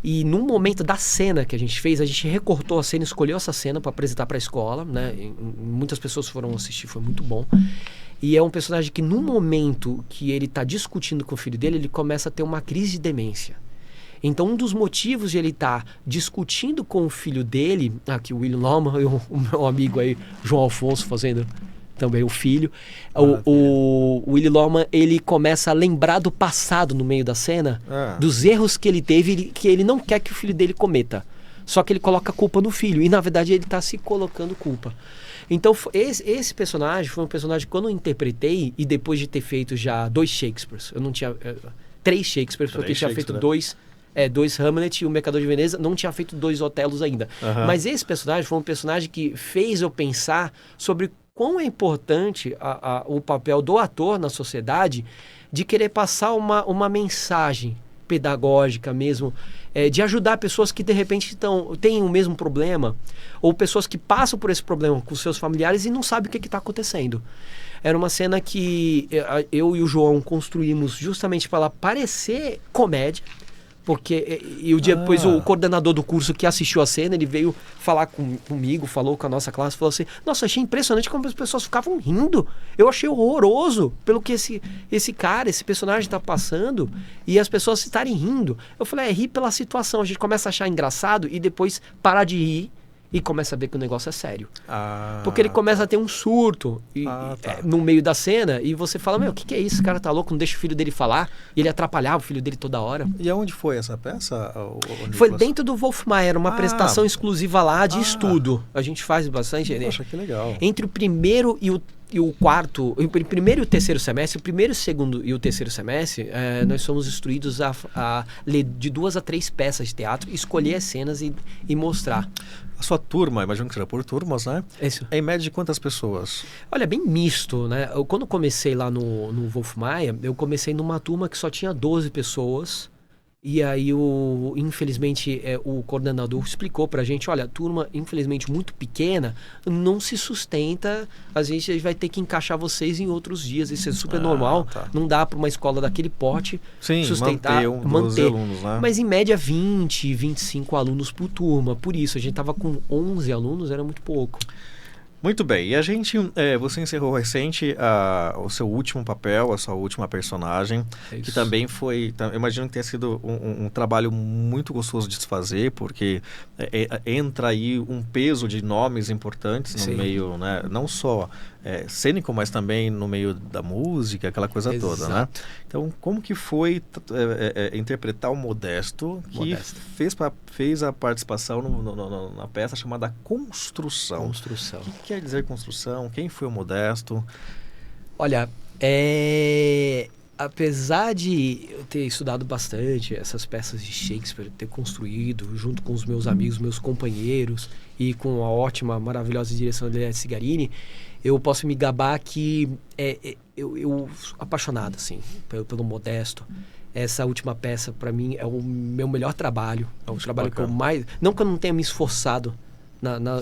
e num momento da cena que a gente fez, a gente recortou a cena, escolheu essa cena para apresentar para a escola, né, muitas pessoas foram assistir, foi muito bom. E é um personagem que no momento que ele está discutindo com o filho dele, ele começa a ter uma crise de demência. Então, um dos motivos de ele estar discutindo com o filho dele, aqui o Willy Loman, o meu amigo aí, João Alfonso, fazendo também o filho, o Willy Loman, ele começa a lembrar do passado no meio da cena, dos erros que ele teve, que ele não quer que o filho dele cometa. Só que ele coloca a culpa no filho, e na verdade ele está se colocando culpa. Então esse personagem foi um personagem que quando eu interpretei, e depois de ter feito já 2 Shakespeares, eu não tinha... 3 Shakespeares, porque eu tinha feito 2 Hamlet e o Mercador de Veneza, não tinha feito 2 Otelos ainda. Mas esse personagem foi um personagem que fez eu pensar sobre quão é importante o papel do ator na sociedade, de querer passar uma mensagem pedagógica mesmo, de ajudar pessoas que de repente têm o mesmo problema, ou pessoas que passam por esse problema com seus familiares e não sabem o que está acontecendo. Era uma cena que eu e o João construímos justamente para ela parecer comédia, porque o dia depois o coordenador do curso que assistiu a cena, ele veio falar comigo, falou com a nossa classe, falou assim, nossa, achei impressionante como as pessoas ficavam rindo, eu achei horroroso pelo que esse personagem está passando, e as pessoas estarem rindo. Eu falei, rir pela situação, a gente começa a achar engraçado e depois parar de rir e começa a ver que o negócio é sério. Porque ele começa a ter um surto no meio da cena, e você fala, o que é isso? Esse cara tá louco, não deixa o filho dele falar, e ele atrapalhava o filho dele toda hora. E aonde foi essa peça? Foi dentro do Wolf Maia, uma apresentação exclusiva lá de estudo. A gente faz bastante. Poxa, que legal. Entre o primeiro e o quarto, o primeiro e o terceiro semestre, o primeiro, o segundo e o terceiro semestre, nós somos instruídos a ler de 2 a 3 peças de teatro, escolher as cenas e mostrar. A sua turma, imagino que será por turmas, né? Isso. É em média de quantas pessoas? Olha, bem misto, né? Quando comecei lá no Wolf Maia, eu comecei numa turma que só tinha 12 pessoas, E aí, infelizmente, o coordenador explicou pra gente, olha, a turma, infelizmente, muito pequena, não se sustenta, a gente vai ter que encaixar vocês em outros dias, isso é super normal, não dá pra uma escola daquele porte sustentar, manter alunos, né? Mas em média 20, 25 alunos por turma, por isso, a gente tava com 11 alunos, era muito pouco. Muito bem, e você encerrou recente o seu último papel, a sua última personagem, que também foi, eu imagino que tenha sido um trabalho muito gostoso de se fazer, porque entra aí um peso de nomes importantes no meio, né, não só cênico, mas também no meio da música, aquela coisa toda, né? Então, como que foi interpretar o Modesto, que fez a participação na peça chamada Construção? Construção. O que quer dizer construção? Quem foi o Modesto? Olha, apesar de eu ter estudado bastante essas peças de Shakespeare, ter construído junto com os meus amigos, meus companheiros e com a ótima, maravilhosa direção de Eliade Cigarini, eu posso me gabar que eu sou apaixonado assim, pelo Modesto. Essa última peça, para mim, é o meu melhor trabalho. É o trabalho que eu mais... Não que eu não tenha me esforçado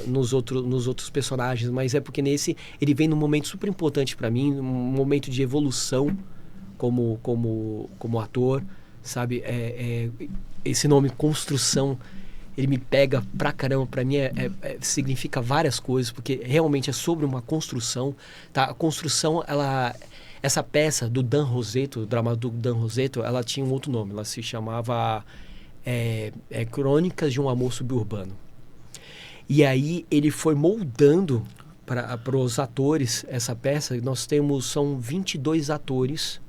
nos outros personagens, mas é porque nesse ele vem num momento super importante para mim, um momento de evolução como ator, sabe? Esse nome Construção, ele me pega pra caramba. Pra mim significa várias coisas, porque realmente é sobre uma construção, tá? A construção, essa peça do Dan Rosetto, o dramaturgo Dan Rosetto, ela tinha um outro nome, ela se chamava Crônicas de um Amor Suburbano. E aí ele foi moldando para os atores essa peça. São 22 atores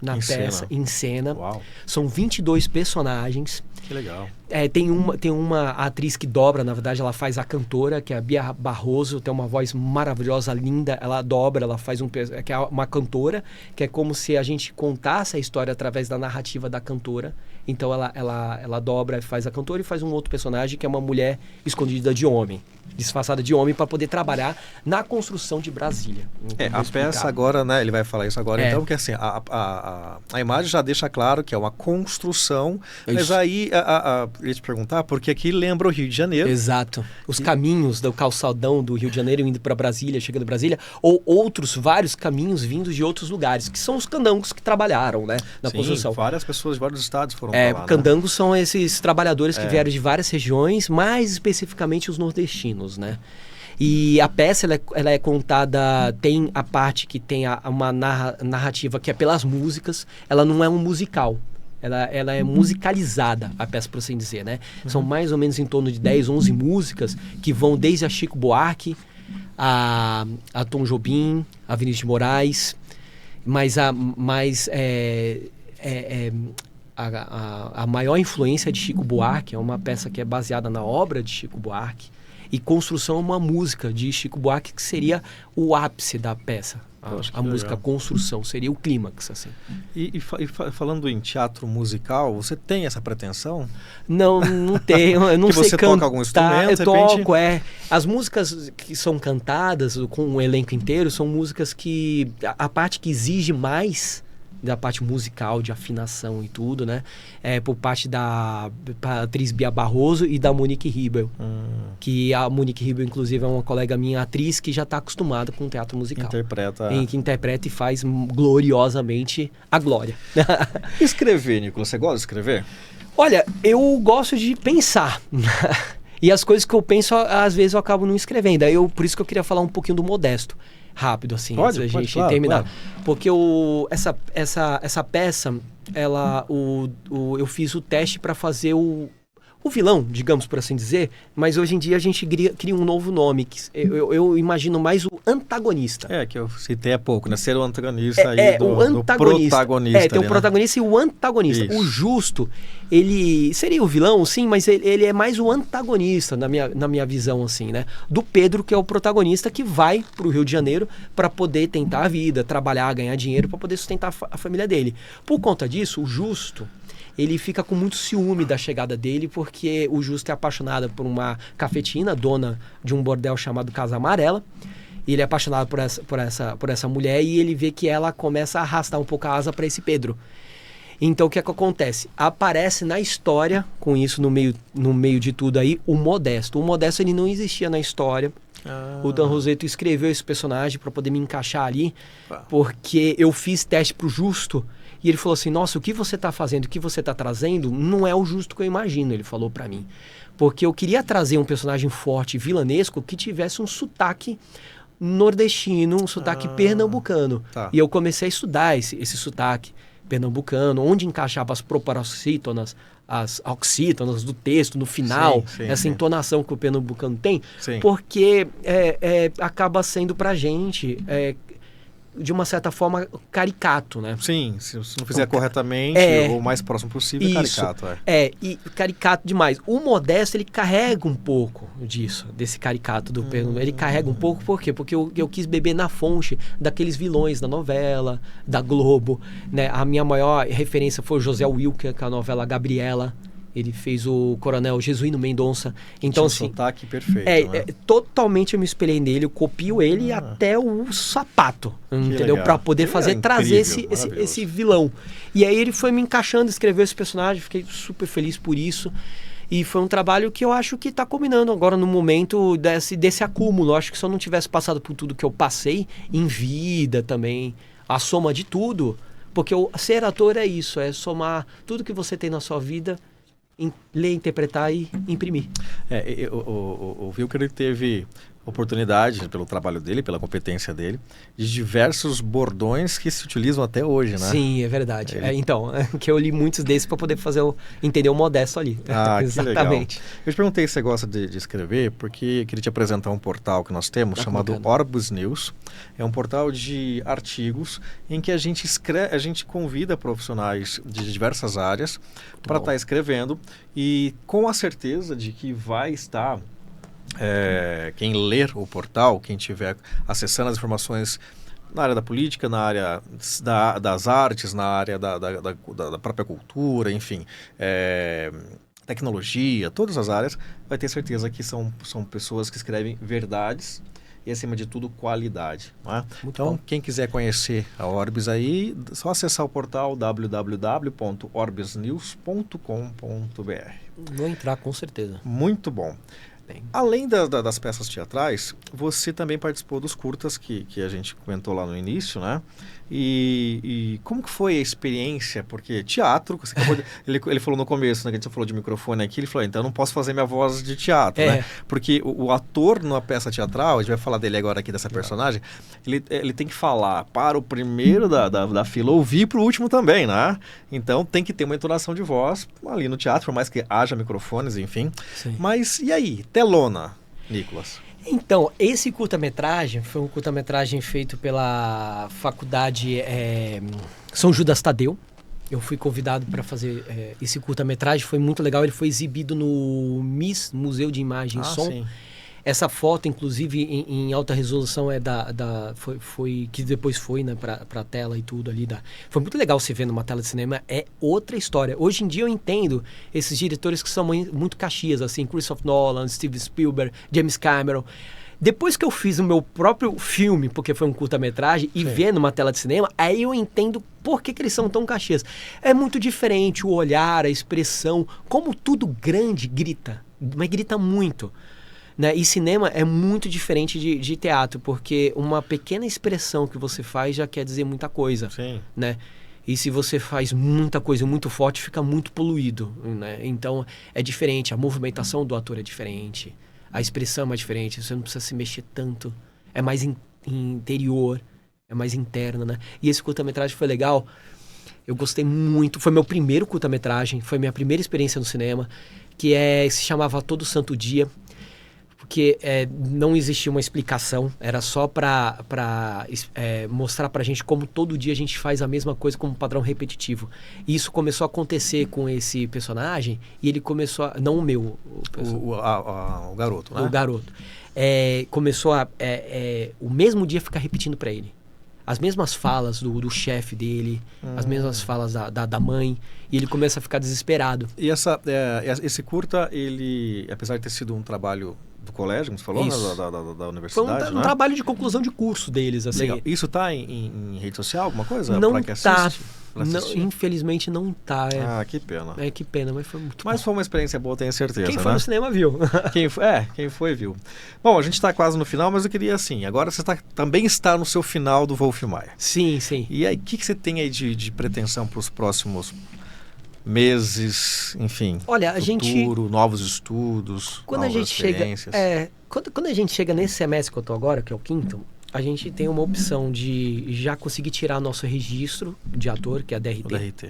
na peça, em cena. Uau. São 22 personagens. Que legal. Tem uma atriz que dobra, na verdade, ela faz a cantora, que é a Bia Barroso, tem uma voz maravilhosa, linda, ela dobra, ela faz que é uma cantora, que é como se a gente contasse a história através da narrativa da cantora. Então ela dobra, faz a cantora e faz um outro personagem que é uma mulher escondida de homem, disfarçada de homem, para poder trabalhar na construção de Brasília. A peça agora, né? Ele vai falar isso agora, então, porque assim, a imagem já deixa claro que é uma construção, mas aí eu ia te perguntar, porque aqui lembra o Rio de Janeiro. Exato. Os caminhos do calçadão do Rio de Janeiro indo para Brasília, chegando a Brasília, ou vários caminhos vindos de outros lugares, que são os candangos que trabalharam, né, na construção. Várias pessoas de vários estados foram pra lá, candangos, né? São esses trabalhadores que vieram de várias regiões, mais especificamente os nordestinos, né? E a peça, ela é contada, tem a parte que tem uma narrativa que é pelas músicas, ela não é um musical. Ela é musicalizada, a peça, por assim dizer, né? São mais ou menos em torno de 10, 11 músicas que vão desde a Chico Buarque, a Tom Jobim, a Vinícius de Moraes, mas a maior influência de Chico Buarque é uma peça que é baseada na obra de Chico Buarque, e Construção é uma música de Chico Buarque que seria o ápice da peça. A música Construção seria o clímax, assim. E falando em teatro musical, você tem essa pretensão? Não tenho. Eu não que sei você cantar. Toca algum instrumento? Eu toco, As músicas que são cantadas com o elenco inteiro são músicas que a parte que exige mais da parte musical, de afinação e tudo, né? Por parte da atriz Bia Barroso e da Monique Ribel. Que a Monique Ribel, inclusive, é uma colega minha, atriz, que já está acostumada com teatro musical. Que interpreta e faz gloriosamente a glória. Escrever, Nicolas, você gosta de escrever? Olha, eu gosto de pensar. E as coisas que eu penso, às vezes eu acabo não escrevendo. Por isso que eu queria falar um pouquinho do Modesto. Rápido, assim, antes da gente terminar. Claro. Porque essa peça, eu fiz o teste para fazer o vilão, digamos por assim dizer, mas hoje em dia a gente cria um novo nome, que eu imagino mais o antagonista. Que eu citei há pouco, né? Ser o antagonista do protagonista. Tem o protagonista e o antagonista. Isso. O Justo, ele seria o vilão, sim, mas ele é mais o antagonista, na minha visão, assim, né? Do Pedro, que é o protagonista, que vai pro Rio de Janeiro para poder tentar a vida, trabalhar, ganhar dinheiro, para poder sustentar a família dele. Por conta disso, o Justo, ele fica com muito ciúme da chegada dele, porque o Justo é apaixonado por uma cafetina, dona de um bordel chamado Casa Amarela. Ele é apaixonado por essa mulher, e ele vê que ela começa a arrastar um pouco a asa para esse Pedro. Então, o que é que acontece? Aparece na história, com isso no meio de tudo aí, o Modesto. O Modesto, ele não existia na história. O Dan Roseto escreveu esse personagem para poder me encaixar ali, porque eu fiz teste pro Justo, e ele falou assim, nossa, o que você tá fazendo, o que você tá trazendo, não é o Justo que eu imagino, ele falou para mim. Porque eu queria trazer um personagem forte, vilanesco, que tivesse um sotaque nordestino, um sotaque pernambucano. E eu comecei a estudar esse sotaque pernambucano, onde encaixava as proparoxítonas, as oxítonas do texto, no final, essa entonação que o pernambucano tem, porque acaba sendo pra gente, de uma certa forma, caricato, né? Sim, se você não fizer corretamente, ou o mais próximo possível, caricato. E caricato demais. O Modesto, ele carrega um pouco disso, desse caricato do pernambucano. Ele carrega um pouco, por quê? Porque eu quis beber na fonte daqueles vilões da novela, da Globo, né? A minha maior referência foi o José Wilker, com a novela Gabriela. Ele fez o Coronel Jesuíno Mendonça. Então, assim, sotaque perfeito, né? Totalmente eu me espelhei nele, eu copio ele até o sapato, entendeu? Para poder trazer esse vilão. E aí ele foi me encaixando, escreveu esse personagem, fiquei super feliz por isso. E foi um trabalho que eu acho que está combinando agora no momento desse acúmulo. Eu acho que se eu não tivesse passado por tudo que eu passei, em vida também, a soma de tudo, porque ser ator é isso, é somar tudo que você tem na sua vida, ler, interpretar e imprimir. O Wilker teve oportunidade, pelo trabalho dele, pela competência dele, de diversos bordões que se utilizam até hoje, né? Sim, é verdade. Que eu li muitos desses para poder entender o Modesto ali. Exatamente. Que legal. Eu te perguntei se você gosta de escrever, porque eu queria te apresentar um portal que nós temos, chamado Orbis News. É um portal de artigos em que a gente convida profissionais de diversas áreas para estar escrevendo, e com a certeza de que vai estar... quem ler o portal, quem estiver acessando as informações na área da política, na área das artes, na área da própria cultura, enfim, tecnologia, todas as áreas, vai ter certeza que são pessoas que escrevem verdades e, acima de tudo, qualidade. Né? Então, quem quiser conhecer a Orbis aí, só acessar o portal www.orbisnews.com.br. Vou entrar, com certeza. Muito bom. Além das peças teatrais, você também participou dos curtas que a gente comentou lá no início, né? E como que foi a experiência? Porque teatro, você acabou ele falou no começo, né, que a gente falou de microfone aqui, ele falou, então eu não posso fazer minha voz de teatro, né? Porque o ator numa peça teatral, a gente vai falar dele agora aqui, dessa personagem, ele tem que falar para o primeiro da fila ouvir para o último também, né? Então tem que ter uma entonação de voz ali no teatro, por mais que haja microfones, enfim. Sim. Mas e aí, telona, Nicolas? Então, esse curta-metragem foi um curta-metragem feito pela faculdade São Judas Tadeu. Eu fui convidado para fazer esse curta-metragem, foi muito legal. Ele foi exibido no MIS, Museu de Imagem e Som. Sim. Essa foto, inclusive, em alta resolução, que depois foi, né, para a tela e tudo ali. Foi muito legal se ver numa tela de cinema, é outra história. Hoje em dia eu entendo esses diretores que são muito caxias, assim, Christopher Nolan, Steven Spielberg, James Cameron. Depois que eu fiz o meu próprio filme, porque foi um curta-metragem, e ver numa tela de cinema, aí eu entendo por que eles são tão caxias. É muito diferente o olhar, a expressão, como tudo grande grita, mas grita muito. Né? E cinema é muito diferente de teatro, porque uma pequena expressão que você faz já quer dizer muita coisa. Sim. Né? E se você faz muita coisa muito forte, fica muito poluído. Né? Então é diferente, a movimentação do ator é diferente, a expressão é diferente, você não precisa se mexer tanto, é mais interior, é mais interno. Né? E esse curta-metragem foi legal, eu gostei muito, foi meu primeiro curta-metragem, foi minha primeira experiência no cinema, que se chamava Todo Santo Dia. Porque não existia uma explicação, era só para mostrar pra gente como todo dia a gente faz a mesma coisa como um padrão repetitivo. E isso começou a acontecer com esse personagem, e ele começou não o meu. O garoto, né? O garoto. Começou o mesmo dia ficar repetindo para ele. As mesmas falas do chefe dele, as mesmas falas da mãe, e ele começa a ficar desesperado. E esse curta, ele, apesar de ter sido um trabalho do colégio, como você falou, né, da universidade, foi um trabalho de conclusão de curso deles. Assim. Legal. Isso está em rede social, alguma coisa? Não pra que tá. Não, infelizmente não tá. Ah, que pena. Que pena, mas foi muito Mas bom. foi uma experiência boa, tenho certeza. Quem foi no cinema viu. Quem foi viu. Bom, a gente está quase no final, mas eu queria assim, agora você também está no seu final do Wolf Maia. Sim, sim. E aí, o que você tem aí de pretensão para os próximos meses, enfim, olha, futuro, novos estudos, quando novas a gente chega, experiências? quando a gente chega nesse semestre que eu tô agora, que é o 5º, a gente tem uma opção de já conseguir tirar nosso registro de ator, que é a DRT. O DRT.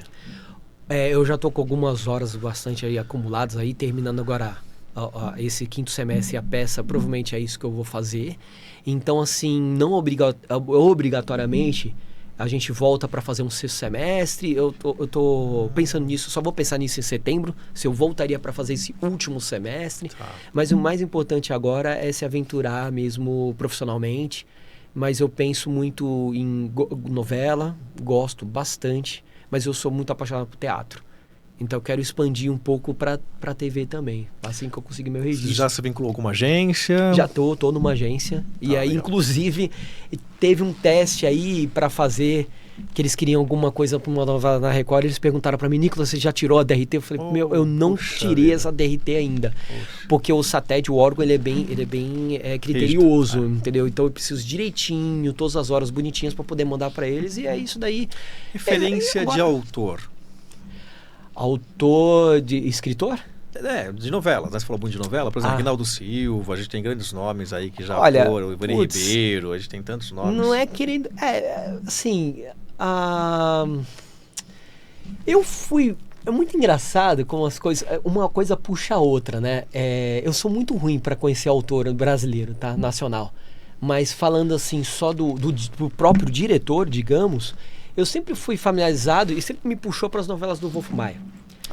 Eu já tô com algumas horas bastante aí acumuladas aí, terminando agora esse 5º semestre a peça, provavelmente é isso que eu vou fazer. Então, assim, não obrigatoriamente a gente volta para fazer um 6º semestre. Eu tô pensando nisso, só vou pensar nisso em setembro, se eu voltaria para fazer esse último semestre. Tá. Mas o mais importante agora é se aventurar mesmo profissionalmente. Mas eu penso muito em novela, gosto bastante, mas eu sou muito apaixonado por teatro. Então eu quero expandir um pouco para TV também, assim que eu conseguir meu registro. Já se vinculou com alguma agência? Já tô numa agência. E aí, legal. inclusive, teve um teste aí para fazer, que eles queriam alguma coisa para uma novela na Record, eles perguntaram para mim, Nicolas, você já tirou a DRT? Eu falei, eu não tirei vida. essa DRT ainda. Porque o SATED, o órgão, ele é bem criterioso, entendeu? Então eu preciso direitinho, todas as horas bonitinhas para poder mandar para eles, e é isso daí. Referência de autor. Autor de escritor? De novela. Você falou muito de novela. Por exemplo, Rinaldo Silva, a gente tem grandes nomes aí que já foram. O Ivani Ribeiro, a gente tem tantos nomes. Não é querendo... assim... eu fui... É muito engraçado como as coisas... Uma coisa puxa a outra, né? Eu sou muito ruim para conhecer autor brasileiro, tá? Nacional. Mas falando assim, só do próprio diretor, digamos... Eu sempre fui familiarizado e sempre me puxou para as novelas do Wolf Maia.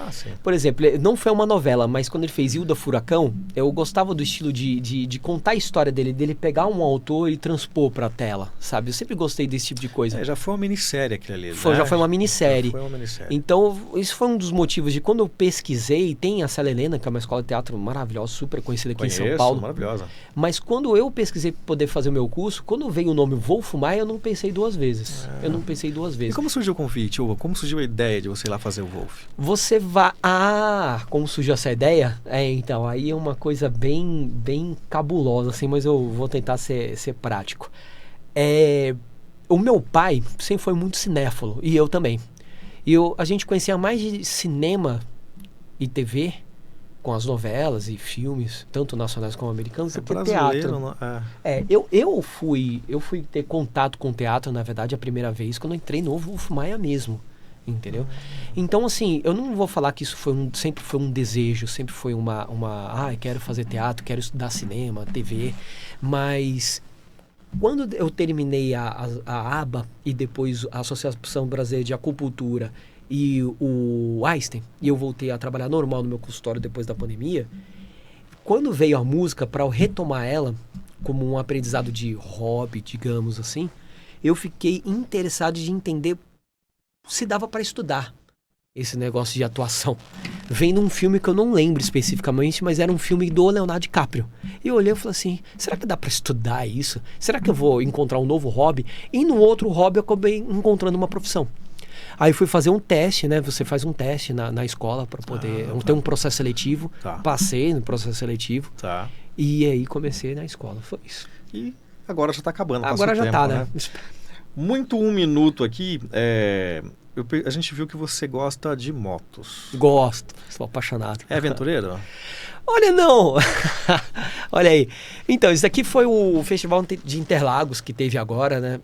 Ah, sim. Por exemplo, não foi uma novela, mas quando ele fez Hilda Furacão, eu gostava do estilo de contar a história dele pegar um autor e transpor pra tela, sabe? Eu sempre gostei desse tipo de coisa. Já foi uma minissérie aquele ali, Já foi uma minissérie. Já foi uma minissérie. Então, isso foi um dos motivos de quando eu pesquisei, tem a Célia Helena, que é uma escola de teatro maravilhosa, super conhecida aqui em São Paulo. Maravilhosa. Mas quando eu pesquisei para poder fazer o meu curso, quando veio o nome Wolf Maia, eu não pensei duas vezes. E como surgiu o convite, Hugo? Como surgiu a ideia de você ir lá fazer o Wolf? Você vai... como surgiu essa ideia? Então, aí é uma coisa bem cabulosa, assim, mas eu vou tentar ser prático. O meu pai sempre foi muito cinéfilo, e eu também. A gente conhecia mais de cinema e TV, com as novelas e filmes, tanto nacionais como americanos, do que teatro. Não, eu fui ter contato com teatro, na verdade, a primeira vez, quando eu entrei no Wolf Maia mesmo. Entendeu? Então, assim, eu não vou falar que isso sempre foi um desejo, sempre foi quero fazer teatro, quero estudar cinema, TV, mas quando eu terminei a ABA e depois a Associação Brasileira de Acupuntura e o Einstein, e eu voltei a trabalhar normal no meu consultório depois da pandemia, quando veio a música, para eu retomar ela como um aprendizado de hobby, digamos assim, eu fiquei interessado de entender se dava para estudar esse negócio de atuação. Vendo um filme que eu não lembro especificamente, mas era um filme do Leonardo DiCaprio. E eu olhei e falei assim, será que dá para estudar isso? Será que eu vou encontrar um novo hobby? E no outro hobby eu acabei encontrando uma profissão. Aí fui fazer um teste, né? Você faz um teste na escola para poder... Tem um processo seletivo. Passei no processo seletivo. E aí comecei na escola. Foi isso. E agora já está acabando. Agora já está, né? Muito um minuto aqui. A gente viu que você gosta de motos. Gosto, sou apaixonado. É aventureiro? Olha, não! Olha aí. Então, isso aqui foi o Festival de Interlagos que teve agora, né?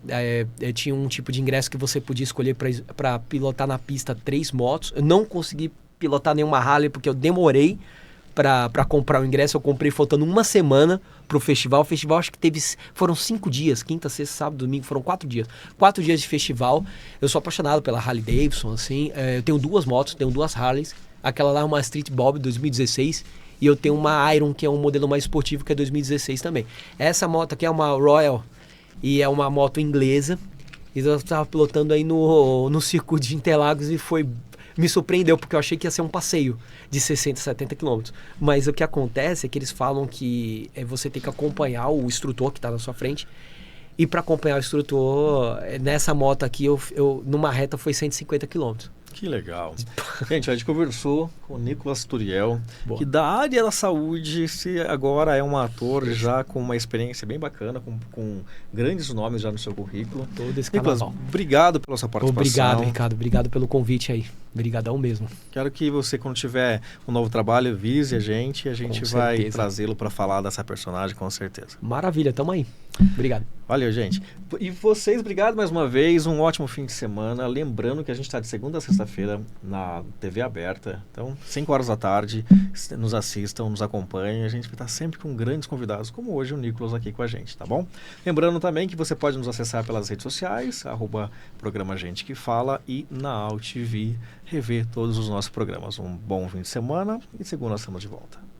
Tinha um tipo de ingresso que você podia escolher para pilotar na pista 3 motos. Eu não consegui pilotar nenhuma Harley porque eu demorei para comprar o ingresso. Eu comprei faltando uma semana pro festival. O festival acho que foram 5 dias, quinta, sexta, sábado, domingo, foram 4 dias. 4 dias de festival. Eu sou apaixonado pela Harley Davidson, assim. Eu tenho 2 motos, tenho 2 Harleys. Aquela lá é uma Street Bob 2016 e eu tenho uma Iron, que é um modelo mais esportivo, que é 2016 também. Essa moto aqui é uma Royal e é uma moto inglesa. E eu estava pilotando aí no circuito de Interlagos e me surpreendeu, porque eu achei que ia ser um passeio de 60, 70 quilômetros. Mas o que acontece é que eles falam que você tem que acompanhar o instrutor que está na sua frente E para acompanhar o instrutor, nessa moto aqui, eu numa reta foi 150 km. Que legal. Gente, a gente conversou com o Nicolas Turiel, Boa. que da área da saúde, se agora é um ator já com uma experiência bem bacana, com grandes nomes já no seu currículo. Todo esse Nicolas, carnaval. obrigado pela sua participação. Obrigado, Ricardo. Obrigado pelo convite aí. Obrigadão mesmo. Quero que você, quando tiver um novo trabalho, avise a gente e a gente Com vai certeza. trazê-lo para falar dessa personagem, com certeza. Maravilha, tamo aí. Obrigado. Valeu, gente. E vocês, obrigado mais uma vez. Um ótimo fim de semana. Lembrando que a gente está de segunda a sexta-feira na TV aberta. Então, 5 horas da tarde, nos assistam, nos acompanhem. A gente vai estar sempre com grandes convidados, como hoje o Nicolas aqui com a gente, tá bom? Lembrando também que você pode nos acessar pelas redes sociais, @programa Gente que Fala, e na AltV rever todos os nossos programas. Um bom fim de semana e segunda estamos de volta.